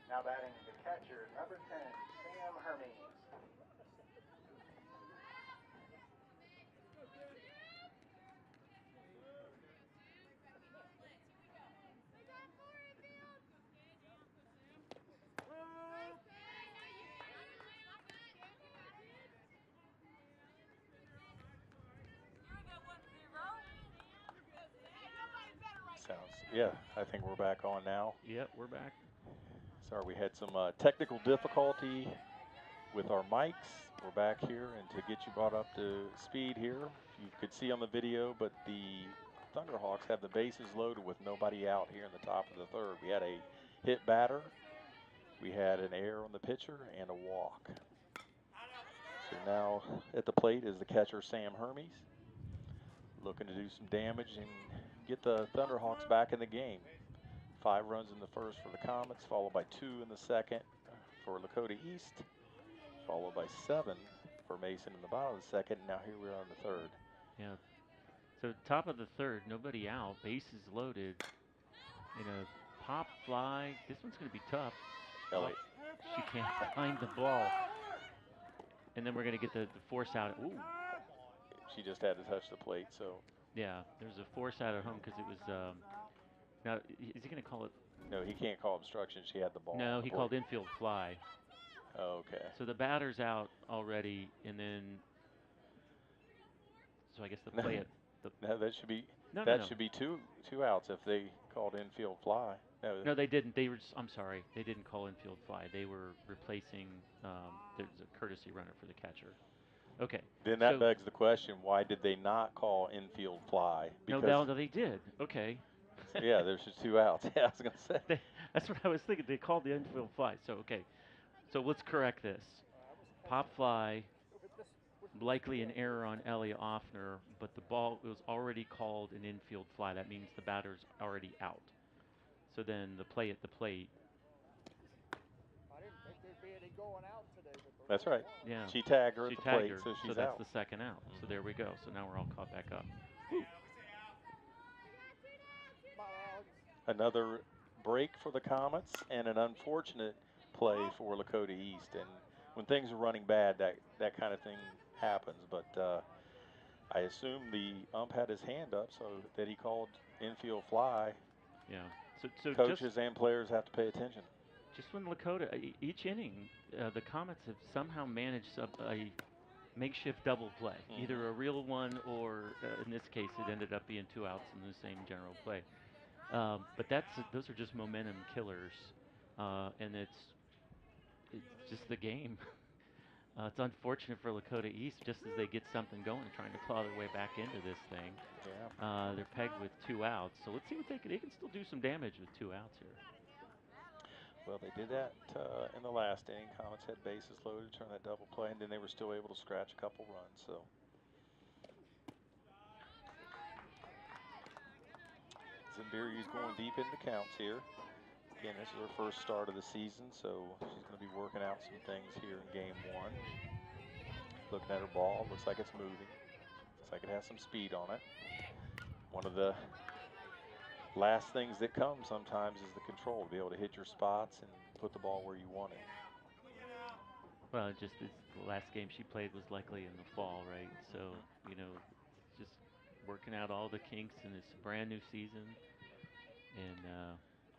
Now batting the catcher, number 10, Sam Hermes. Sounds, yeah, I think we're back on now. Yep, we're back. Sorry, we had some technical difficulty with our mics. We're back here, and to get you brought up to speed here, you could see on the video, but the Thunderhawks have the bases loaded with nobody out here in the top of the third. We had a hit batter, we had an error on the pitcher, and a walk. So now at the plate is the catcher, Sam Hermes, looking to do some damage and get the Thunderhawks back in the game. 5 runs in the first for the Comets, followed by 2 in the second for Lakota East, followed by 7 for Mason in the bottom of the second. And now here we are in the third. Yeah. So top of the third, nobody out, bases loaded. In a pop fly, this one's going to be tough. Elliott. She can't find the ball. And then we're going to get the force out. Ooh. She just had to touch the plate, so. Yeah, there's a force out at home because it was, now, is he going to call it No, he can't call obstruction. She had the ball. No, he called infield fly. Okay. So the batter's out already, and then so I guess the play at the No, that should be no. should be two outs if they called infield fly. No, they didn't. They were. I'm sorry. They didn't call infield fly. They were replacing. There's a courtesy runner for the catcher. Okay. Then that begs the question: why did they not call infield fly? Because no, they did. Okay. Yeah, there's just 2 outs. Yeah, I was gonna say. That's what I was thinking. They called the infield fly. So okay. So let's correct this. Pop fly. Likely an error on Ellie Offner, but the ball was already called an infield fly. That means the batter's already out. So then the play at the plate. I didn't think there'd be any going out today. That's right. Yeah. She tagged her at the plate, so she's that's out. the second out. So there we go. So now we're all caught back up. Another break for the Comets and an unfortunate play for Lakota East. And when things are running bad, that kind of thing happens. But I assume the ump had his hand up so that he called infield fly. Yeah. So coaches and players have to pay attention. Just when Lakota, each inning, the Comets have somehow managed a makeshift double play, either a real one or, in this case, it ended up being 2 outs in the same general play. But those are just momentum killers, and it's just the game. It's unfortunate for Lakota East, just as they get something going, trying to claw their way back into this thing. Yeah. They're pegged with 2 outs, so let's see what they can still do some damage with 2 outs here. Well, they did that in the last inning. Comets had bases loaded, turned that double play, and then they were still able to scratch a couple runs. So Zimbiri is going deep into counts here. Again, this is her first start of the season, so she's going to be working out some things here in game 1. Looking at her ball, looks like it's moving. Looks like it has some speed on it. One of the last things that come sometimes is the control, to be able to hit your spots and put the ball where you want it. Well, the last game she played was likely in the fall, right? So, you know, just working out all the kinks, and it's a brand new season, and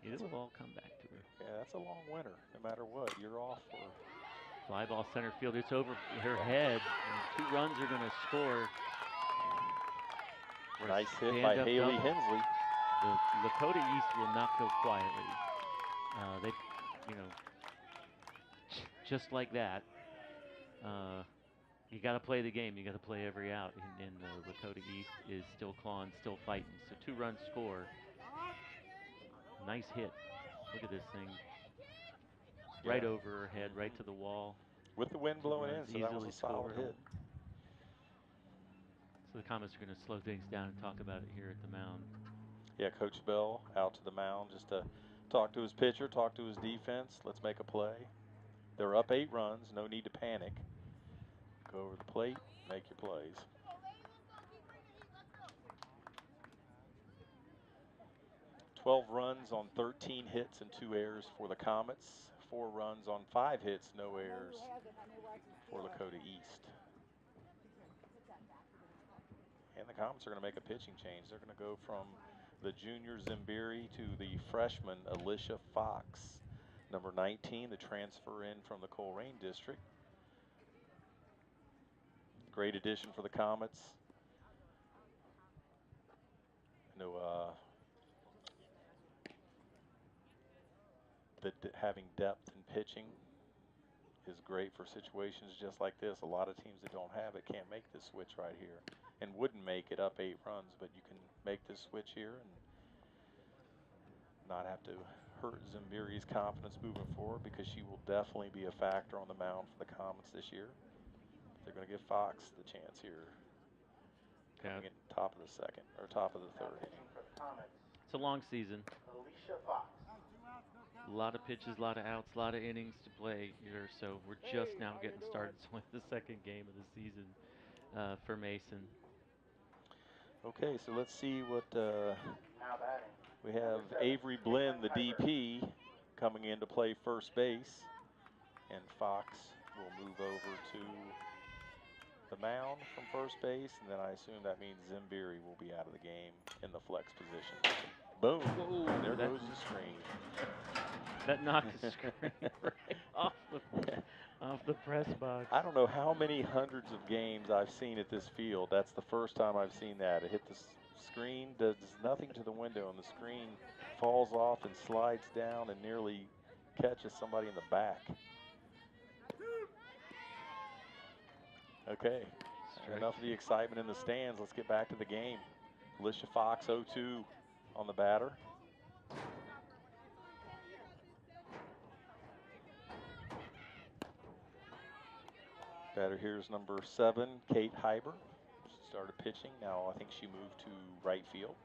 it will all come back to her. Yeah, that's a long winter. No matter what, you're off for. Fly ball center field. It's over her head. And 2 runs are going to score. Nice hit by Haley Hensley. The Lakota East will not go quietly. They, you know, just like that. You got to play the game. You got to play every out. And Lakota East is still clawing, still fighting. So 2 runs score. Nice hit. Look at this thing. Right over her head, right to the wall. With the wind blowing in, so that was a solid hit. So the Comets are going to slow things down and talk about it here at the mound. Yeah, Coach Bell out to the mound just to talk to his pitcher, talk to his defense. Let's make a play. They're up 8 runs. No need to panic. Go over the plate, make your plays. "12 runs on 13 hits and 2 errors for the Comets. 4 runs on 5 hits, no errors for Lakota East. And the Comets are going to make a pitching change. They're going to go from the junior Zimbiri to the freshman Alicia Fox. Number 19, the transfer in from the Colerain district. Great addition for the Comets. I know that having depth in pitching is great for situations just like this. A lot of teams that don't have it can't make this switch right here, and wouldn't make it up 8 runs, but you can make this switch here and not have to hurt Zimbiri's confidence moving forward, because she will definitely be a factor on the mound for the Comets this year. They're going to give Fox the chance here. Coming in top of the second, or top of the 3rd inning. It's a long season. A lot of pitches, a lot of outs, a lot of innings to play here. So we're just now getting started with the 2nd game of the season for Mason. Okay, so let's see what we have. Avery Blinn, the DP, coming in to play first base, and Fox will move over to the mound from first base, and then I assume that means Zimbiri will be out of the game in the flex position. Boom. Whoa, There that- goes the screen. That knocked the screen right off the press box. I don't know how many hundreds of games I've seen at this field. That's the first time I've seen that. It hit the screen, does nothing to the window, and the screen falls off and slides down and nearly catches somebody in the back. Okay, enough of the excitement in the stands. Let's get back to the game. Alicia Fox, 0-2 on the batter. Batter here's number 7, Kate Hyber. She started pitching. Now I think she moved to right field.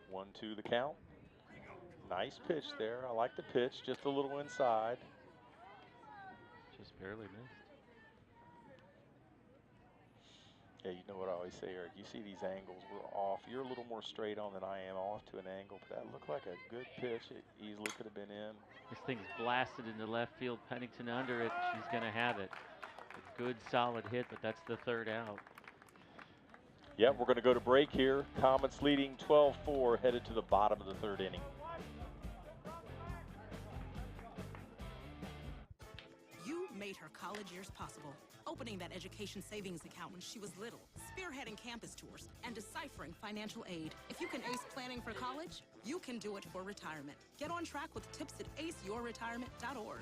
One, 2 the count. Nice pitch there. I like the pitch, just a little inside. Just barely missed. Yeah, you know what I always say, Eric. You see these angles, we're off. You're a little more straight on than I am, off to an angle, but that looked like a good pitch. It easily could have been in. This thing's blasted into left field. Pennington under it. She's going to have it. A good, solid hit, but that's the third out. Yep, we're going to go to break here. Comets leading 12-4, headed to the bottom of the third inning. You made her college years possible. Opening that education savings account when she was little, spearheading campus tours, and deciphering financial aid. If you can ace planning for college, you can do it for retirement. Get on track with tips at aceyourretirement.org.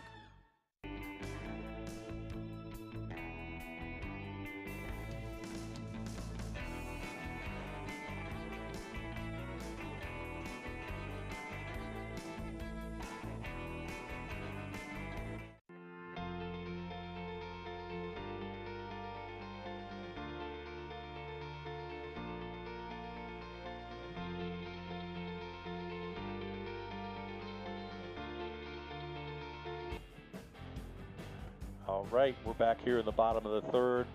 All right, we're back here in the bottom of the third.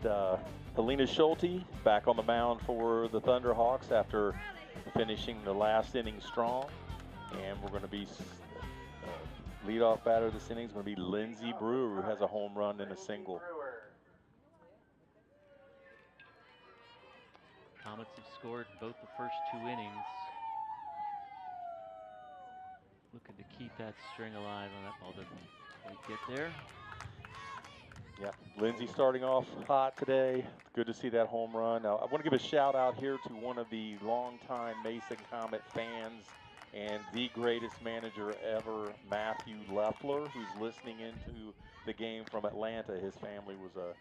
Helena Schulte back on the mound for the Thunderhawks after finishing the last inning strong. And we're going to be leadoff batter this inning is going to be Lindsay Brewer, who has a home run and a single. Comets have scored both the first 2 innings. Looking to keep that string alive. Oh, that ball doesn't quite get there. Yeah, Lindsay starting off hot today. Good to see that home run. Now, I want to give a shout out here to one of the longtime Mason Comet fans and the greatest manager ever, Matthew Leffler, who's listening into the game from Atlanta. His family was a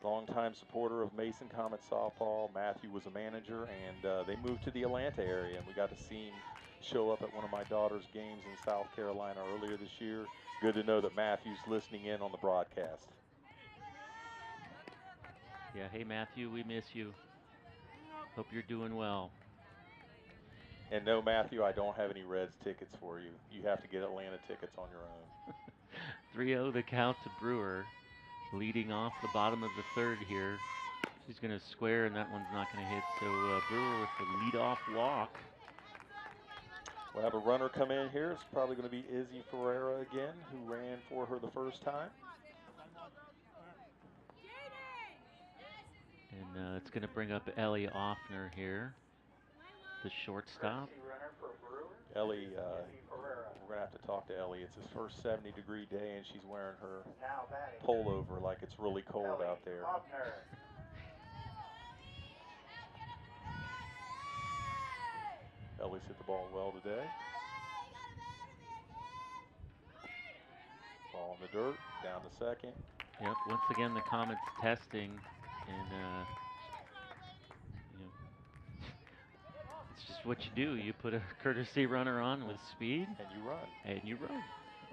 longtime supporter of Mason Comet softball. Matthew was a manager, and they moved to the Atlanta area, and we got to see him show up at one of my daughter's games in South Carolina earlier this year. Good to know that Matthew's listening in on the broadcast. Yeah, hey Matthew, we miss you. Hope you're doing well. And no, Matthew, I don't have any Reds tickets for you. You have to get Atlanta tickets on your own. 3-0 the count to Brewer, leading off the bottom of the third here. She's going to square, and that one's not going to hit. So Brewer with the leadoff walk. We'll have a runner come in here. It's probably going to be Izzy Ferreira again, who ran for her the first time. And it's going to bring up Ellie Offner here, the shortstop. Ellie, we're going to have to talk to Ellie. It's his first 70-degree day, and she's wearing her pullover like it's really cold out there. Ellie's hit the ball well today. Ball in the dirt, down to second. Yep, once again the Comets testing, and you know, it's just what you do. You put a courtesy runner on with speed, and you run. And you run.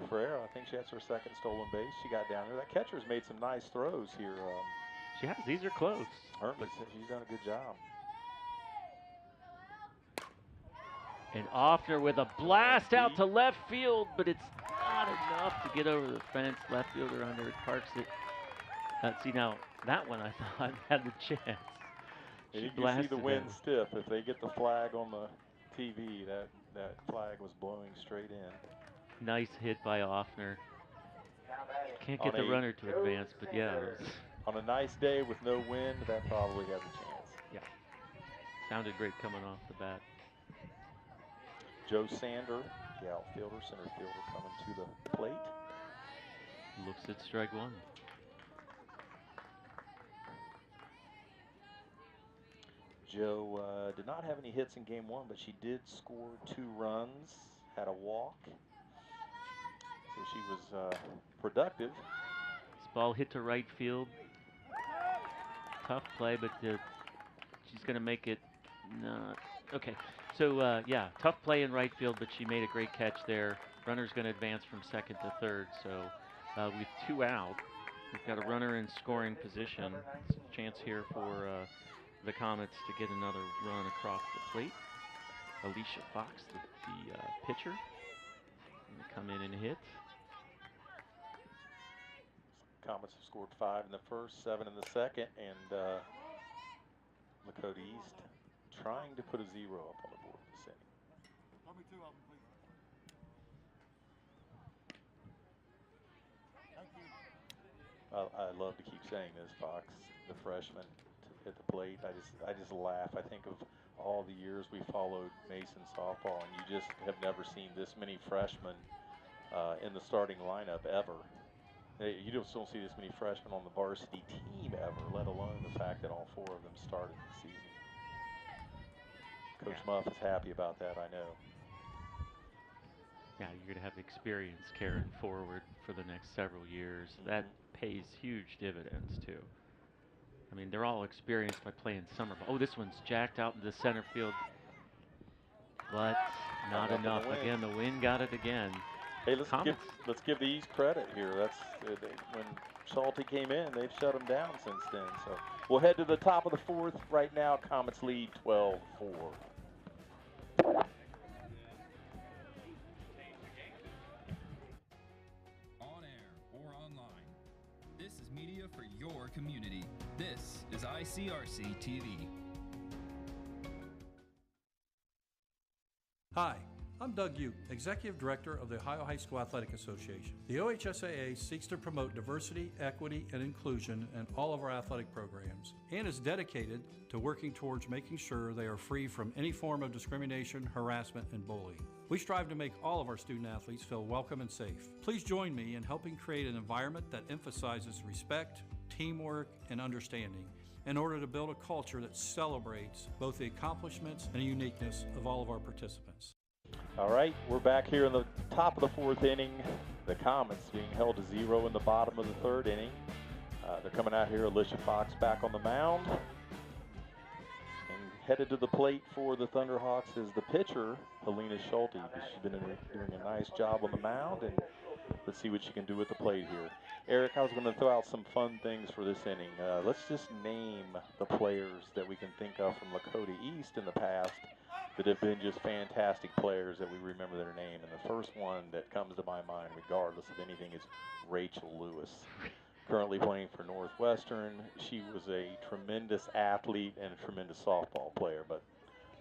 Ferreira, I think she has her second stolen base. She got down there. That catcher's made some nice throws here. She has. These are close. Herman said she's done a good job. And Offner with a blast out to left field, but it's not enough to get over the fence. Left fielder under it, parks it. See, now that one I thought had the chance. And you can see the wind stiff. If they get the flag on the TV, that flag was blowing straight in. Nice hit by Offner. Can't get the runner to advance, but yeah, On a nice day with no wind, that probably has a chance. Yeah. Sounded great coming off the bat. Joe Sander, the outfielder, center fielder, coming to the plate. Looks at strike one. Jo did not have any hits in game one, but she did score 2 runs, had a walk. So she was productive. This ball hit to right field. Tough play, but she's going to make it not. Okay, so yeah, tough play in right field, but she made a great catch there. Runner's going to advance from second to third. So with 2 out, we've got a runner in scoring position. It's a chance here for the Comets to get another run across the plate. Alicia Fox, the pitcher, going to come in and hit. Comets have scored 5 in the first, 7 in the second, and Lakota East trying to put a 0 up on the board this inning. Tell me 2 of them, please. Thank you. I love to keep saying this, Fox, the freshman at the plate. I just laugh. I think of all the years we followed Mason softball, and you just have never seen this many freshmen in the starting lineup ever. You just don't see this many freshmen on the varsity team ever, let alone the fact that all 4 of them started the season. Coach Muff is happy about that, I know. Yeah, you're going to have experience carrying forward for the next several years. That pays huge dividends, too. I mean, they're all experienced by playing summer ball. Oh, this one's jacked out into center field. But not enough. Again, the wind got it again. Hey, let's give the East credit here. That's when Schulte came in, they've shut them down since then. So we'll head to the top of the 4th right now. Comets lead 12-4. On air or online, this is media for your community. This is ICRC TV. Hi, I'm Doug Uke, Executive Director of the Ohio High School Athletic Association. The OHSAA seeks to promote diversity, equity, and inclusion in all of our athletic programs and is dedicated to working towards making sure they are free from any form of discrimination, harassment, and bullying. We strive to make all of our student athletes feel welcome and safe. Please join me in helping create an environment that emphasizes respect, teamwork, and understanding in order to build a culture that celebrates both the accomplishments and uniqueness of all of our participants. All right, we're back here in the top of the 4th inning. The Comets being held to 0 in the bottom of the 3rd inning. They're coming out here. Alicia Fox back on the mound. And headed to the plate for the Thunderhawks is the pitcher, Helena Schulte. She's been doing a nice job on the mound, and let's see what she can do at the plate here. Eric, I was going to throw out some fun things for this inning. Let's just name the players that we can think of from Lakota East in the past that have been just fantastic players that we remember their name. And the first one that comes to my mind, regardless of anything, is Rachel Lewis. Currently playing for Northwestern. She was a tremendous athlete and a tremendous softball player, but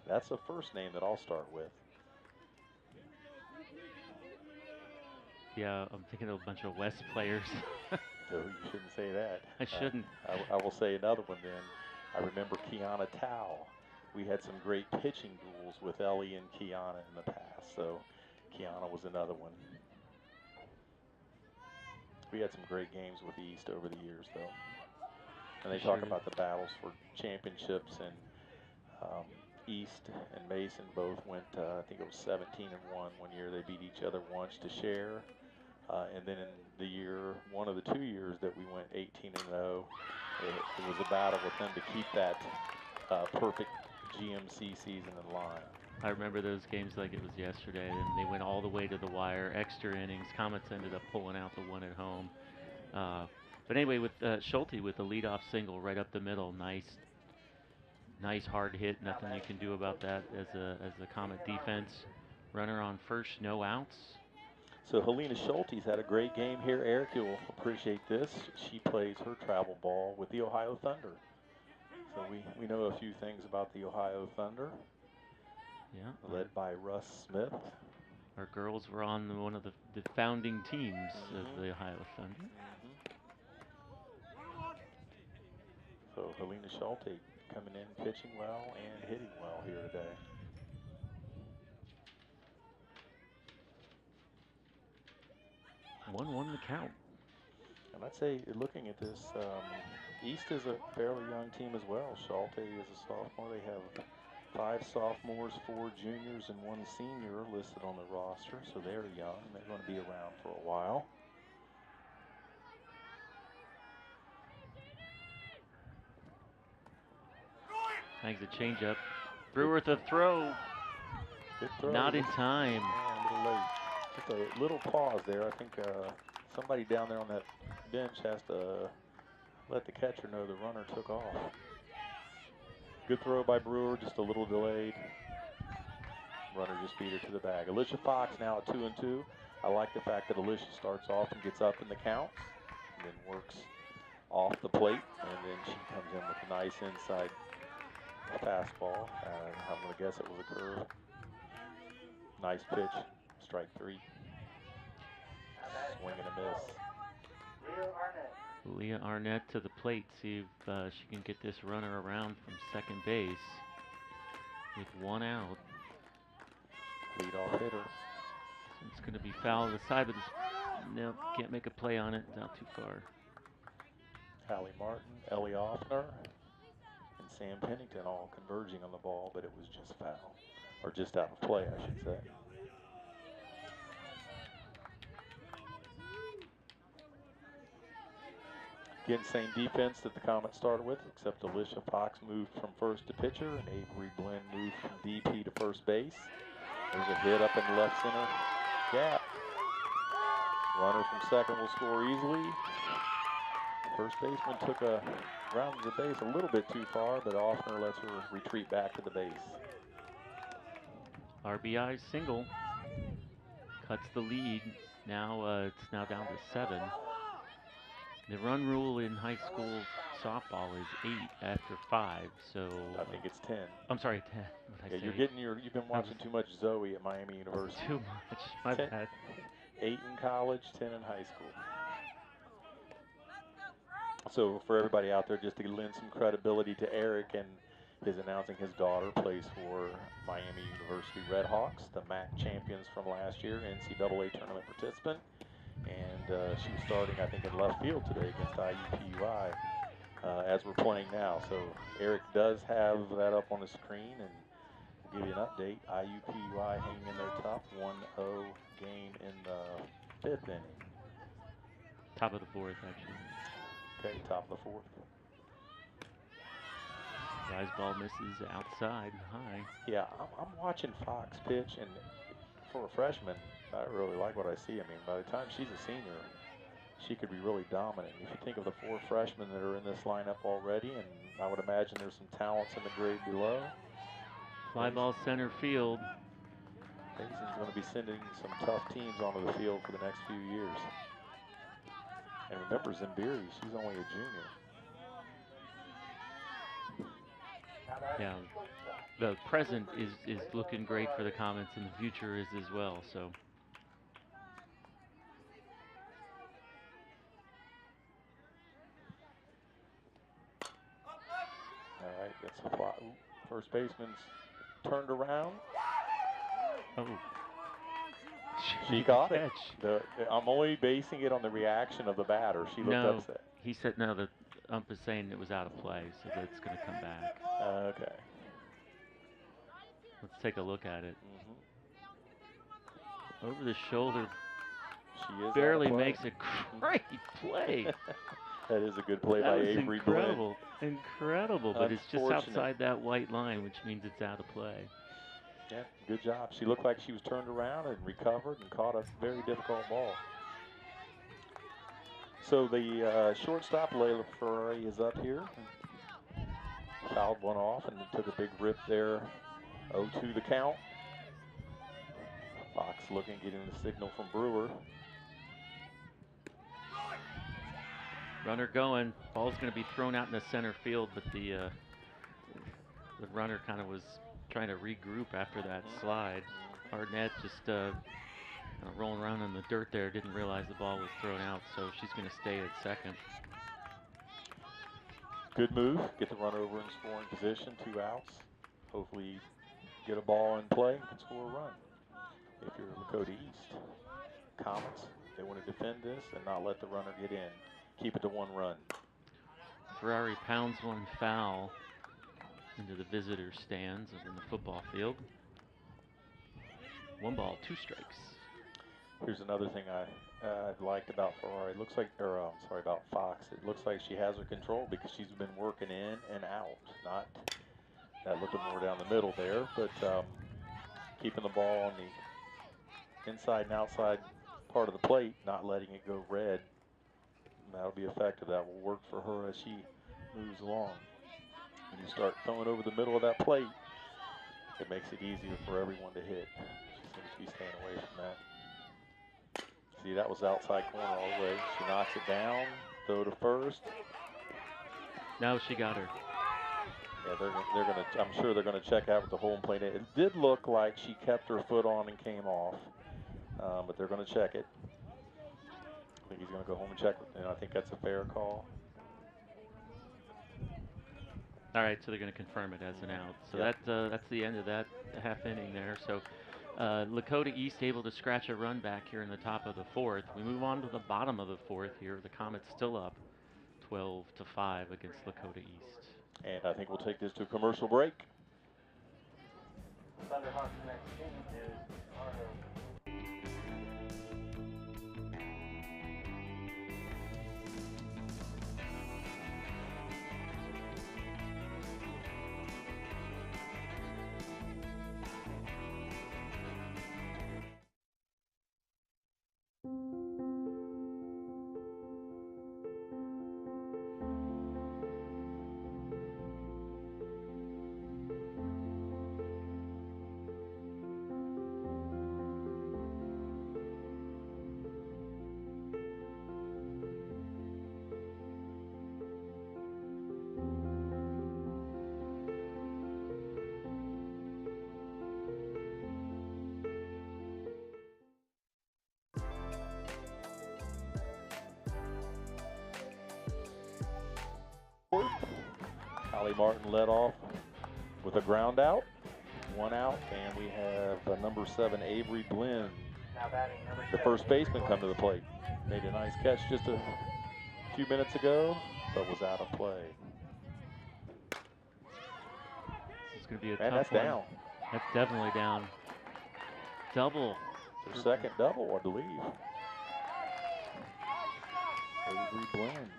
that's the first name that I'll start with. Yeah, I'm thinking of a bunch of West players. No, you shouldn't say that. I shouldn't. I will say another one then. I remember Kiana Tao. We had some great pitching duels with Ellie and Kiana in the past, so Kiana was another one. We had some great games with the East over the years, though. And they talk about the battles for championships, and East and Mason both went, I think it was 17-1 one year. They beat each other once to share. And then in the year, one of the 2 years that we went 18-0, it was a battle with them to keep that perfect GMC season in line. I remember those games like it was yesterday, and they went all the way to the wire, extra innings. Comets ended up pulling out the one at home. But anyway, with Schulte with the leadoff single right up the middle, nice hard hit. Nothing you can do about that as the Comet defense. Runner on first, no outs. So Helena Schulte's had a great game here. Eric, you'll appreciate this. She plays her travel ball with the Ohio Thunder. So we know a few things about the Ohio Thunder. Yeah. Led by Russ Smith. Our girls were on one of the founding teams of the Ohio Thunder. So Helena Schulte coming in, pitching well and hitting well here today. One the count. And I'd say, looking at this, East is a fairly young team as well. Schulte is a sophomore. They have 5 sophomores, 4 juniors, and 1 senior listed on the roster. So they're young. They're going to be around for a while. Hangs a changeup. Brewer with a throw. Good throw. Not in time. Yeah, a little late. Just a little pause there. I think somebody down there on that bench has to let the catcher know the runner took off. Good throw by Brewer, just a little delayed. Runner just beat it to the bag. Alicia Fox now at 2-2. I like the fact that Alicia starts off and gets up in the count and then works off the plate, and then she comes in with a nice inside fastball. I'm going to guess it was a curve. Nice pitch, strike 3. Swing and a miss. Leah Arnett to the plate, see if she can get this runner around from second base with 1 out. Leadoff hitter. It's going to be foul to the side, but nope, can't make a play on it. Not too far. Hallie Martin, Ellie Offner, and Sam Pennington all converging on the ball, but it was just foul. Or just out of play, I should say. Again, same defense that the Comets started with, except Alicia Fox moved from first to pitcher, and Avery Glenn moved from DP to first base. There's a hit up in the left center gap. Runner from second will score easily. First baseman took a round of the base a little bit too far, but Offner lets her retreat back to the base. RBI single cuts the lead. Now it's now down to 7. The run rule in high school softball is 8 after 5, so I think it's 10. I'm sorry, 10. What Yeah, you've been watching too much Zoe at Miami University. Too much. My bad. 8 in college, 10 in high school. So for everybody out there, just to lend some credibility to Eric and his announcing his daughter plays for Miami University Redhawks, the MAC champions from last year, NCAA tournament participant. And she was starting, I think, in left field today against IUPUI as we're playing now. So Eric does have that up on the screen, and we'll give you an update. IUPUI hanging in there tough, 1-0 game in the 5th inning. Top of the 4th, actually. Okay, top of the 4th. Rise ball misses outside high. Yeah, I'm watching Fox pitch, and for a freshman, I really like what I see. I mean, by the time she's a senior, she could be really dominant. If you think of the 4 freshmen that are in this lineup already, and I would imagine there's some talents in the grade below. Fly ball center field. Mason's going to be sending some tough teams onto the field for the next few years. And remember Zimbiri, she's only a junior. Yeah, the present is looking great for the Comets, and the future is as well. So. All right, that's a fly. First baseman's turned around. Oh. She got it. I'm only basing it on the reaction of the batter. She looked upset. He said no. The ump is saying it was out of play, so that's going to come back. Okay. Let's take a look at it. Mm-hmm. Over the shoulder. She is barely makes a great play. That is a good play by Avery Glenn. Incredible, but it's just outside that white line, which means it's out of play. Yeah, good job. She looked like she was turned around and recovered and caught a very difficult ball. So the shortstop, Layla Ferrari, is up here. Fouled one off and took a big rip there. 0-2 the count. Fox looking, getting the signal from Brewer. Runner going. Ball's going to be thrown out in the center field, but the runner kind of was trying to regroup after that slide. Arnett just rolling around in the dirt there, didn't realize the ball was thrown out, so she's going to stay at second. Good move. Get the runner over in scoring position. 2 outs. Hopefully get a ball in play and can score a run. If you're Lakota East Comets, they want to defend this and not let the runner get in. Keep it to 1 run. Ferrari pounds one foul into the visitor stands in the football field. 1 ball, 2 strikes. Here's another thing I liked about Ferrari. It looks like, about Fox. It looks like she has her control because she's been working in and out. Not that looking more down the middle there, but keeping the ball on the inside and outside part of the plate, not letting it go red. And that'll be effective. That will work for her as she moves along. When you start throwing over the middle of that plate, it makes it easier for everyone to hit. She seems to be staying away from that. See, that was outside corner all the way. She knocks it down, throw to first. Now she got her. Yeah, they're gonna. I'm sure they're gonna check out with the home plate. It did look like she kept her foot on and came off, but they're gonna check it. I think he's gonna go home and check it, and I think that's a fair call. All right, so they're going to confirm it as an out. So Yep. that's the end of that half inning there. So Lakota East able to scratch a run back here in the top of the 4th. We move on to the bottom of the 4th here. The Comets still up 12-5 against Lakota East. And I think we'll take this to a commercial break. Thunderhawks next team is Arno. Holly Martin led off with a ground out, 1 out, and we have number 7 Avery Blinn, the first baseman, come to the plate. Made a nice catch just a few minutes ago, but was out of play. It's going to be a And tough that's one. down. That's definitely down. Double. Their second double, I believe. Avery Blinn.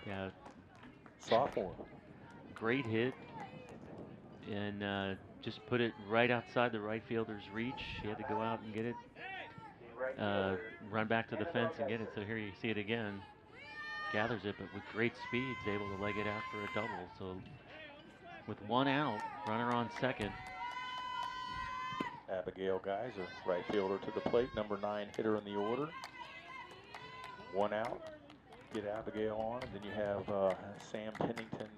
Yeah. Sophomore. Great hit. And just put it right outside the right fielder's reach. He had to go out and get it. Run back to the fence and get it. So here you see it again. Gathers it, but with great speed, is able to leg it out for a double. So with 1 out, runner on second. Abigail Geyser, right fielder to the plate, number 9 hitter in the order. 1 out. Get Abigail on, and then you have Sam Pennington,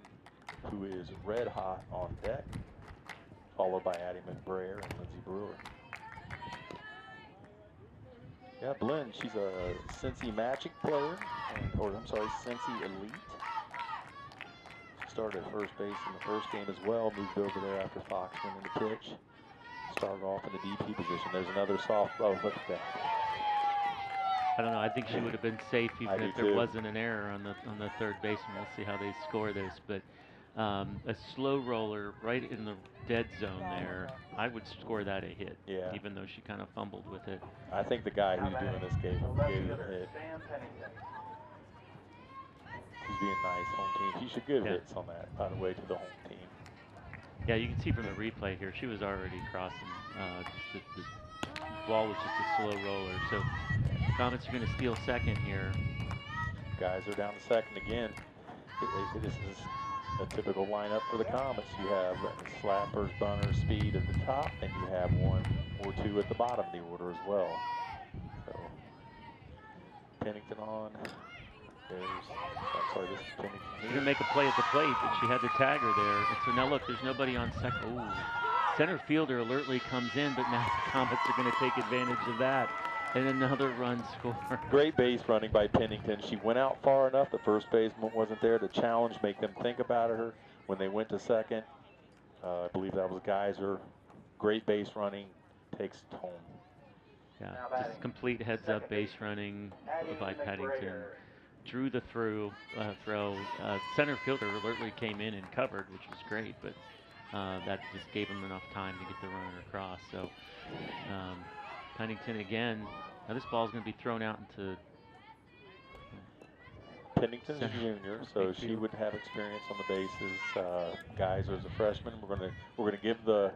who is red hot on deck, followed by Addie McBrayer and Lindsey Brewer. Yeah, Blinn, she's a Cincy Magic player, Cincy Elite. She started at first base in the first game as well, moved over there after Fox went into pitch. Started off in the DP position. There's another softball. Look at that. I don't know. I think she would have been safe even if there too. wasn't an error on the third baseman. We'll see how they score this, but a slow roller right in the dead zone there. I would score that a hit. Yeah. Even though she kind of fumbled with it. I think the guy who's doing this gave her a hit. He's being nice, home team. He should give hits on that, by the way, to the home team. Yeah, you can see from the replay here, she was already crossing. The ball was just a slow roller. So Comets are going to steal second here. Guys are down to second again. This is a typical lineup for the Comets. You have slappers, bunners, speed at the top, and you have 1 or 2 at the bottom of the order as well. So Pennington on. This is Pennington. She's going to make a play at the plate, but she had to tag her there. And so now look, there's nobody on second. Ooh. Center fielder alertly comes in, but now the Comets are going to take advantage of that. And another run score. Great base running by Pennington. She went out far enough. The first baseman wasn't there to challenge, make them think about her. When they went to second, I believe that was Geyser. Great base running, takes it home. Yeah, just complete heads-up base running by Pennington. Drew the throw. Center fielder alertly came in and covered, which was great, but that just gave him enough time to get the runner across. So Pennington again. Now this ball is going to be thrown out into Pennington's a junior, so she would have experience on the bases. Geyser's a freshman. We're gonna give the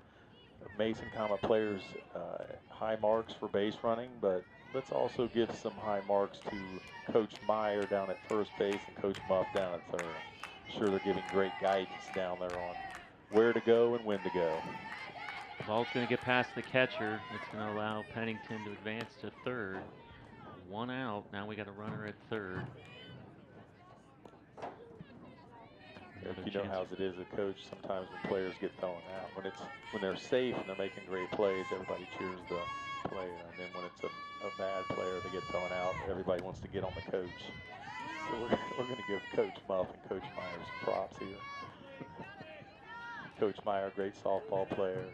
Mason Comet players high marks for base running, but let's also give some high marks to Coach Meyer down at first base and Coach Muff down at third. I'm sure they're giving great guidance down there on where to go and when to go. The ball's going to get past the catcher. It's going to allow Pennington to advance to third. One out. Now we got a runner at third. You know how it is a coach. Sometimes when players get thrown out, when they're safe and they're making great plays, everybody cheers the player. And then when it's a bad player, they get thrown out. Everybody wants to get on the coach. So we're going to give Coach Muff and Coach Meyer some props here. Coach Meyer, great softball player,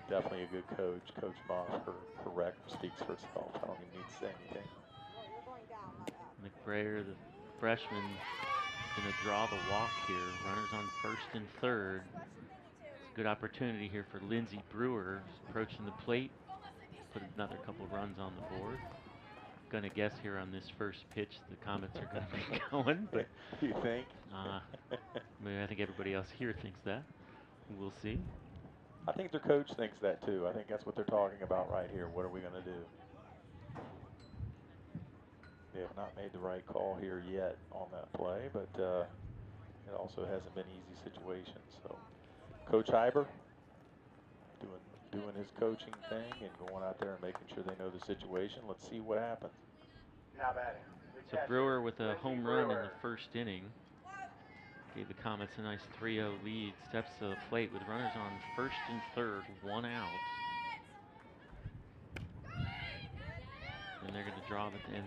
definitely a good coach. Coach Muff, her record speaks for itself. I don't even need to say anything. McBrayer, the freshman, going to draw the walk here. Runners on first and third. It's a good opportunity here for Lindsay Brewer, approaching the plate. Put another couple runs on the board. Going to guess here on this first pitch the Comets are going to be going. But you think? I mean, I think everybody else here thinks that. We'll see. I think their coach thinks that too. I think that's what they're talking about right here. What are we going to do? They have not made the right call here yet on that play, but it also hasn't been easy situation. So Coach Hyber doing his coaching thing and going out there and making sure they know the situation. Let's see what happens. Now batting. So Brewer with a home run in the first inning. Gave the Comets a nice 3-0 lead. Steps to the plate with runners on first and third, one out. And they're going to draw it in.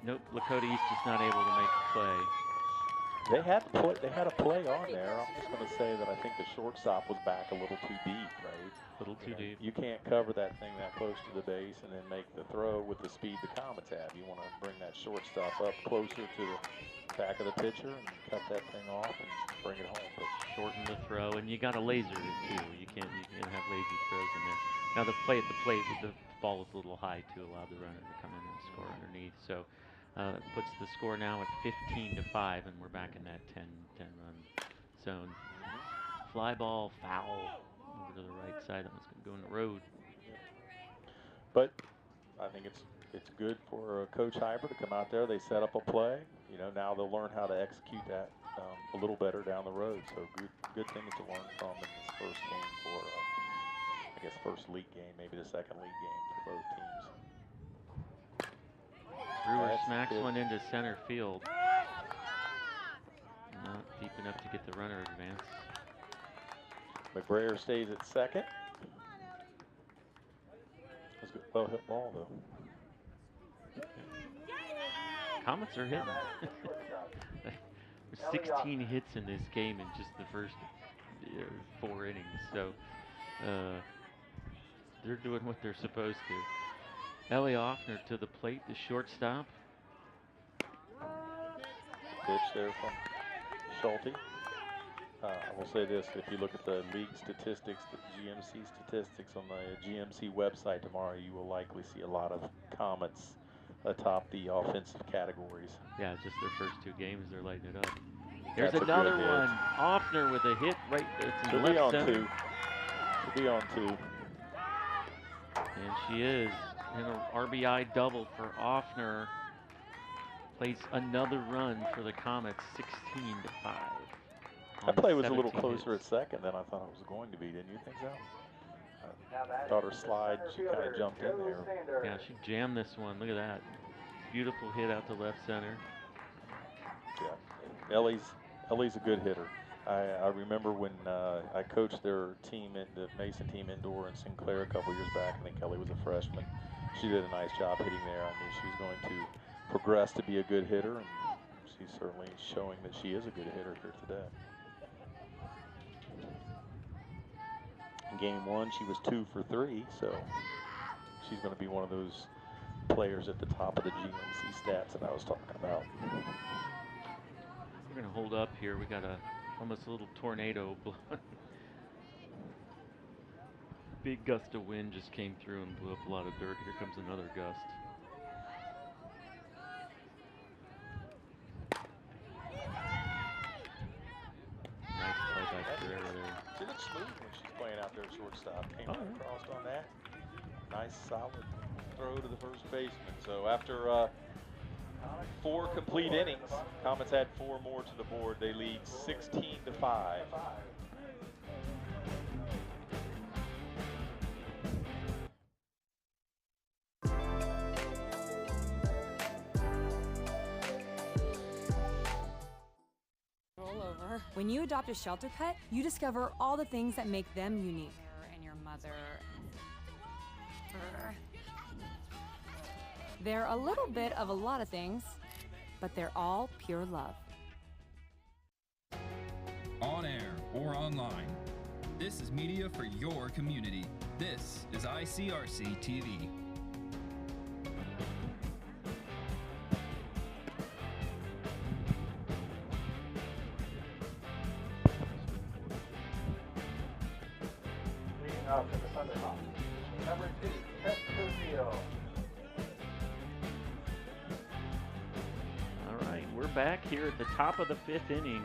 Nope, Lakota East is not able to make the play. They had a play on there. I'm just going to say that I think the shortstop was back a little too deep, right? A little too deep. You can't cover that thing that close to the base and then make the throw with the speed the Comets have. You want to bring that shortstop up closer to the back of the pitcher and cut that thing off and bring it home. But shorten the throw, and you got to laser it too. You can't have lazy throws in there. Now the play at the plate with the ball was a little high to allow the runner to come in and score underneath. So that puts the score now at 15-5, and we're back in that 10 run zone. Fly ball, foul over to the right side. That one's going to go in the road. But I think it's good for Coach Hyber to come out there. They set up a play. You know, now they'll learn how to execute that a little better down the road. So good things to learn from in this first game for, I guess, first league game, maybe the second league game for both teams. Brewer smacks one into center field. Not deep enough to get the runner advance. McBrayer stays at second. That's a good well-hit ball, though. Comets are hitting. There's 16 hits in this game in just the first 4 innings. So they're doing what they're supposed to. Ellie Offner to the plate, the shortstop. Pitch there from Schulte. I will say this, if you look at the league statistics, the GMC statistics on the GMC website tomorrow, you will likely see a lot of Comets atop the offensive categories. Yeah, just their first 2 games, they're lighting it up. There's another one. Offner with a hit right there. Should be on 2. Should be on 2. And she is. And an RBI double for Offner. Plays another run for the Comets, 16-5. That play was a little closer at second than I thought it was going to be. Didn't you think so? I thought her slide, she kind of jumped in there. Yeah, she jammed this one. Look at that. Beautiful hit out to left center. Yeah, Ellie's a good hitter. I remember when I coached their team, the Mason team indoor in Sinclair a couple years back. I think Ellie was a freshman. She did a nice job hitting there. I knew she was going to progress to be a good hitter, and she's certainly showing that she is a good hitter here today. In game 1, she was 2 for 3, so she's going to be one of those players at the top of the GMC stats that I was talking about. We're going to hold up here. We got almost a little tornado. Big gust of wind just came through and blew up a lot of dirt. Here comes another gust. Nice play by Carrera there. She looks smooth when she's playing out there at shortstop. Came right across on that. Nice solid throw to the first baseman. So after 4 complete innings, Comets had 4 more to the board. They lead 16-5. When you adopt a shelter pet, you discover all the things that make them unique. And your mother. They're a little bit of a lot of things, but they're all pure love. On air or online, this is media for your community. This is ICRC TV. Out for the Thunderhawks. Number 2, Tescozio. All right, we're back here at the top of the 5th inning.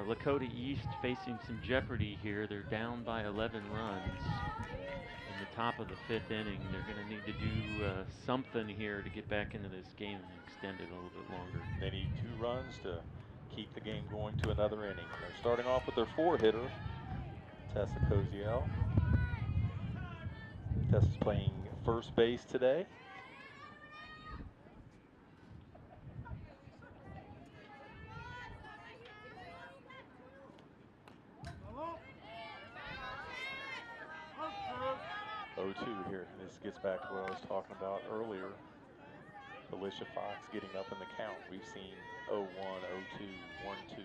Lakota East facing some jeopardy here. They're down by 11 runs in the top of the 5th inning. They're going to need to do something here to get back into this game and extend it a little bit longer. They need 2 runs to keep the game going to another inning. They're starting off with their 4-hitter. Tessa Coziel. Tessa's playing first base today. Oh, 2 here. This gets back to what I was talking about earlier. Felicia Fox getting up in the count. We've seen 0-1, 0-2, 1-2.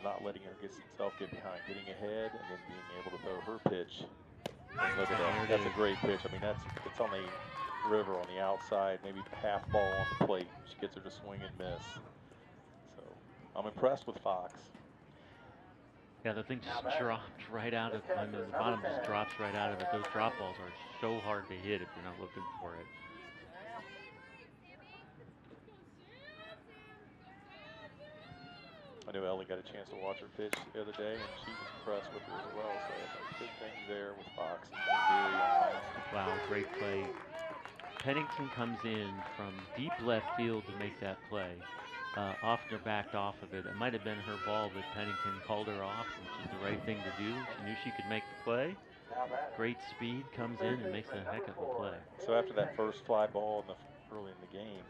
Not letting herself get behind, getting ahead, and then being able to throw her pitch. And look at that. That's a great pitch. I mean, it's on the river on the outside, maybe half ball on the plate. She gets her to swing and miss. So I'm impressed with Fox. Yeah, the thing just dropped right out of, I mean, the bottom just drops right out of it. Those drop balls are so hard to hit if you're not looking for it. I know Ellie got a chance to watch her pitch the other day, and she was impressed with her as well. So good things there with Fox. Wow, great play. Pennington comes in from deep left field to make that play. Offner backed off of it. It might have been her ball, but Pennington called her off, which is the right thing to do. She knew she could make the play. Great speed, comes in and makes a heck of a play. So after that first fly ball early in the game,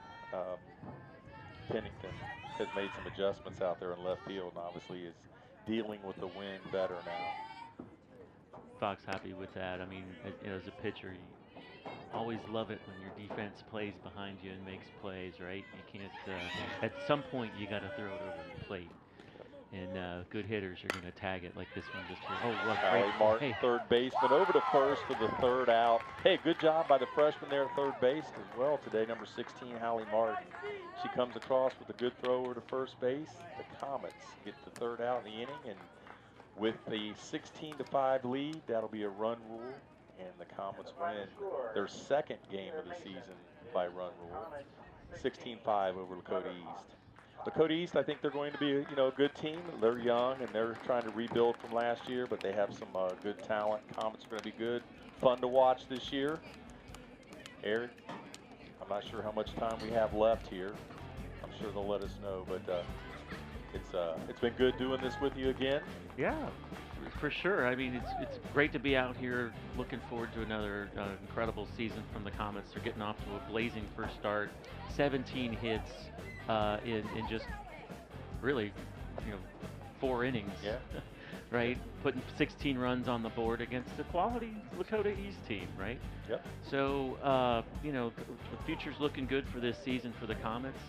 Pennington has made some adjustments out there in left field, and obviously is dealing with the wind better now. Fox happy with that. I mean, as a pitcher, you always love it when your defense plays behind you and makes plays, right? You can't, at some point you got to throw it over the plate. And good hitters are going to tag it like this one just here. Oh, what great. Allie Martin, third baseman, over to first for the 3rd out. Hey, good job by the freshman there at third base as well today, number 16, Hallie Martin. She comes across with a good throw over to first base. The Comets get the 3rd out in the inning, and with the 16-5 lead, that'll be a run rule, and the Comets win their 2nd game of the season by run rule, 16-5 over Lakota East. Lakota East, I think they're going to be a good team. They're young and they're trying to rebuild from last year, but they have some good talent. Comets are going to be good, fun to watch this year. Eric, I'm not sure how much time we have left here. I'm sure they'll let us know, but it's been good doing this with you again. Yeah, for sure. I mean, it's great to be out here. Looking forward to another incredible season from the Comets. They're getting off to a blazing first start. 17 hits in just really 4 innings. Yeah. right? Putting 16 runs on the board against a quality Lakota East team, right? Yep. So, you know, the future's looking good for this season for the Comets.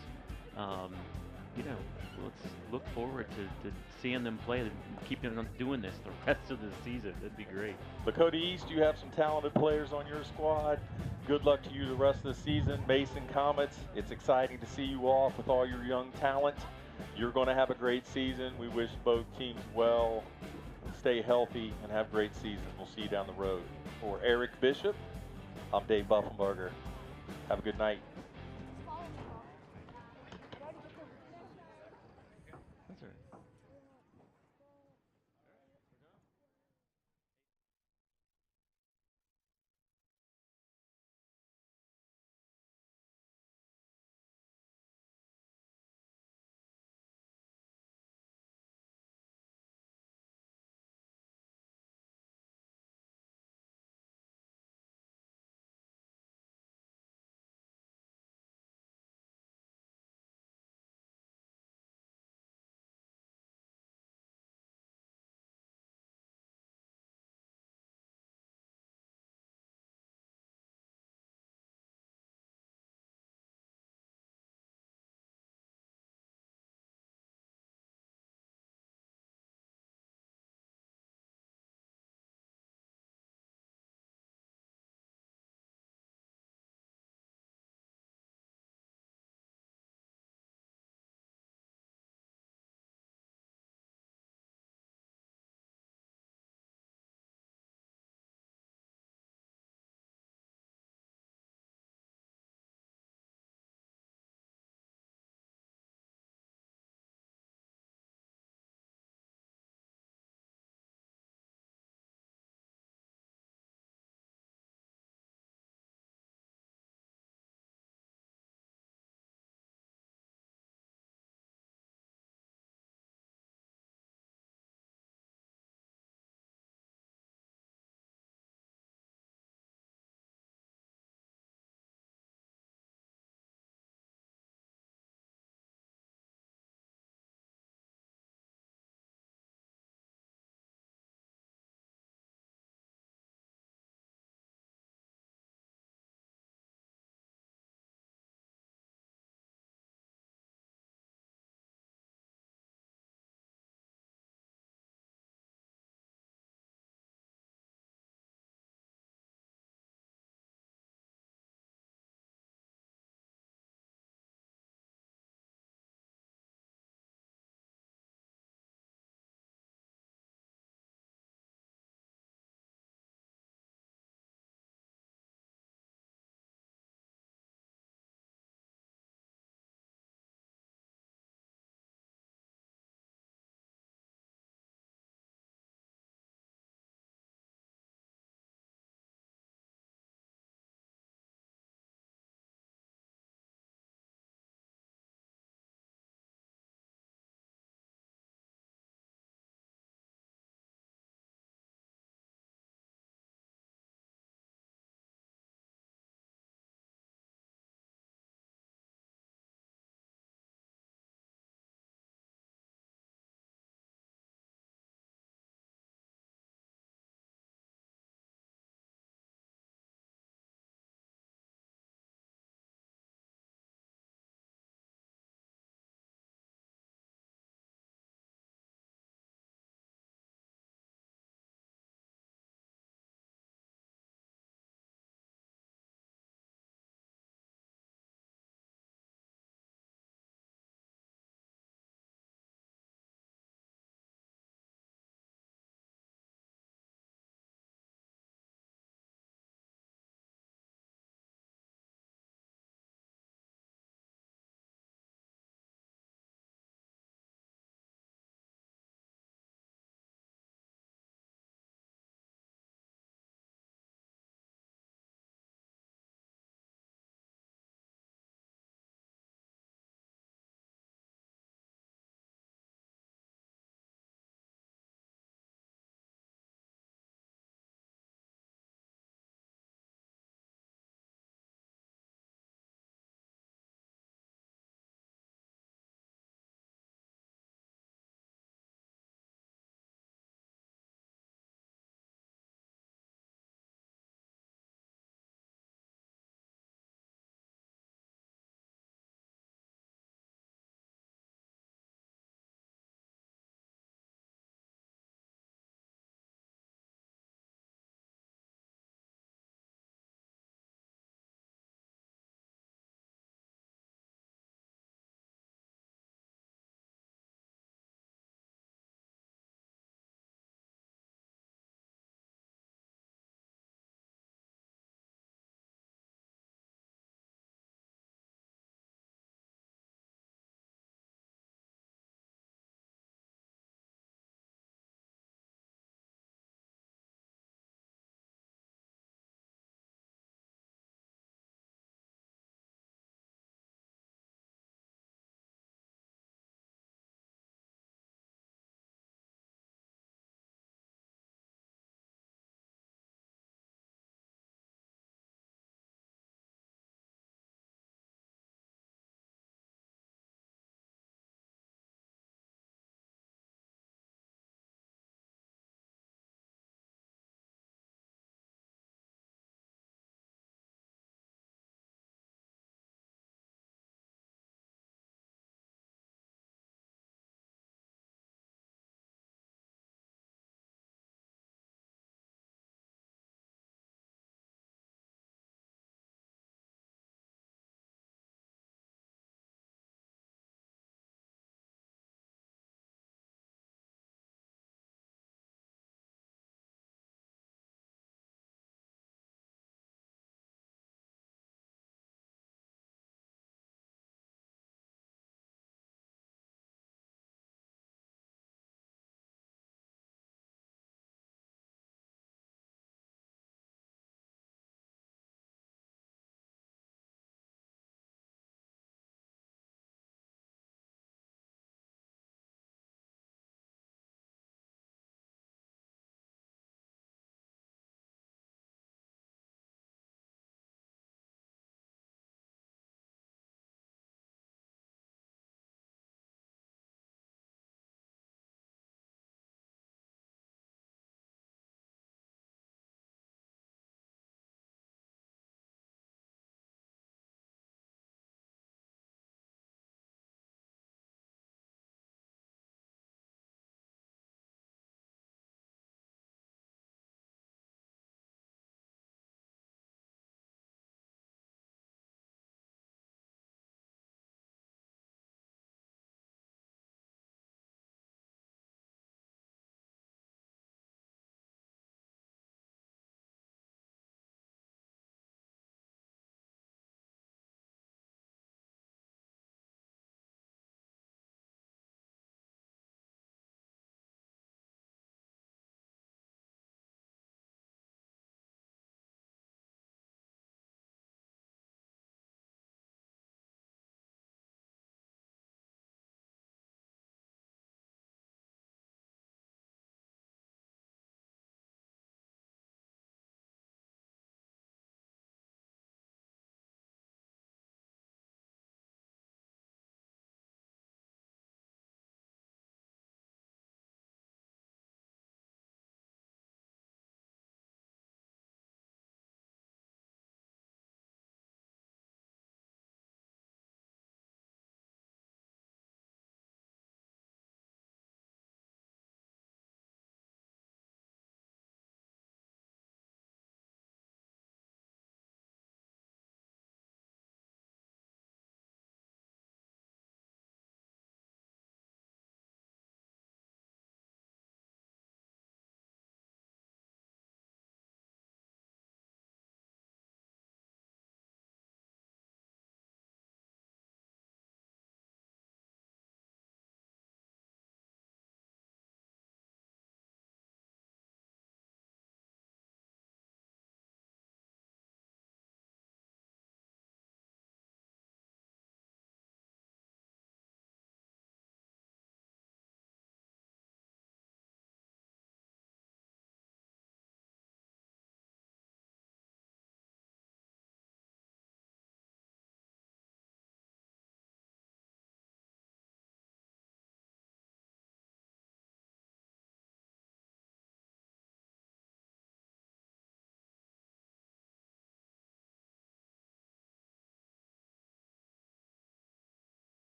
You know, let's look forward to seeing them play and keeping them doing this the rest of the season. That'd be great. Lakota East, you have some talented players on your squad. Good luck to you the rest of the season. Mason Comets, it's exciting to see you off with all your young talent. You're going to have a great season. We wish both teams well. Stay healthy and have great seasons. We'll see you down the road. For Eric Bishop, I'm Dave Buffenberger. Have a good night.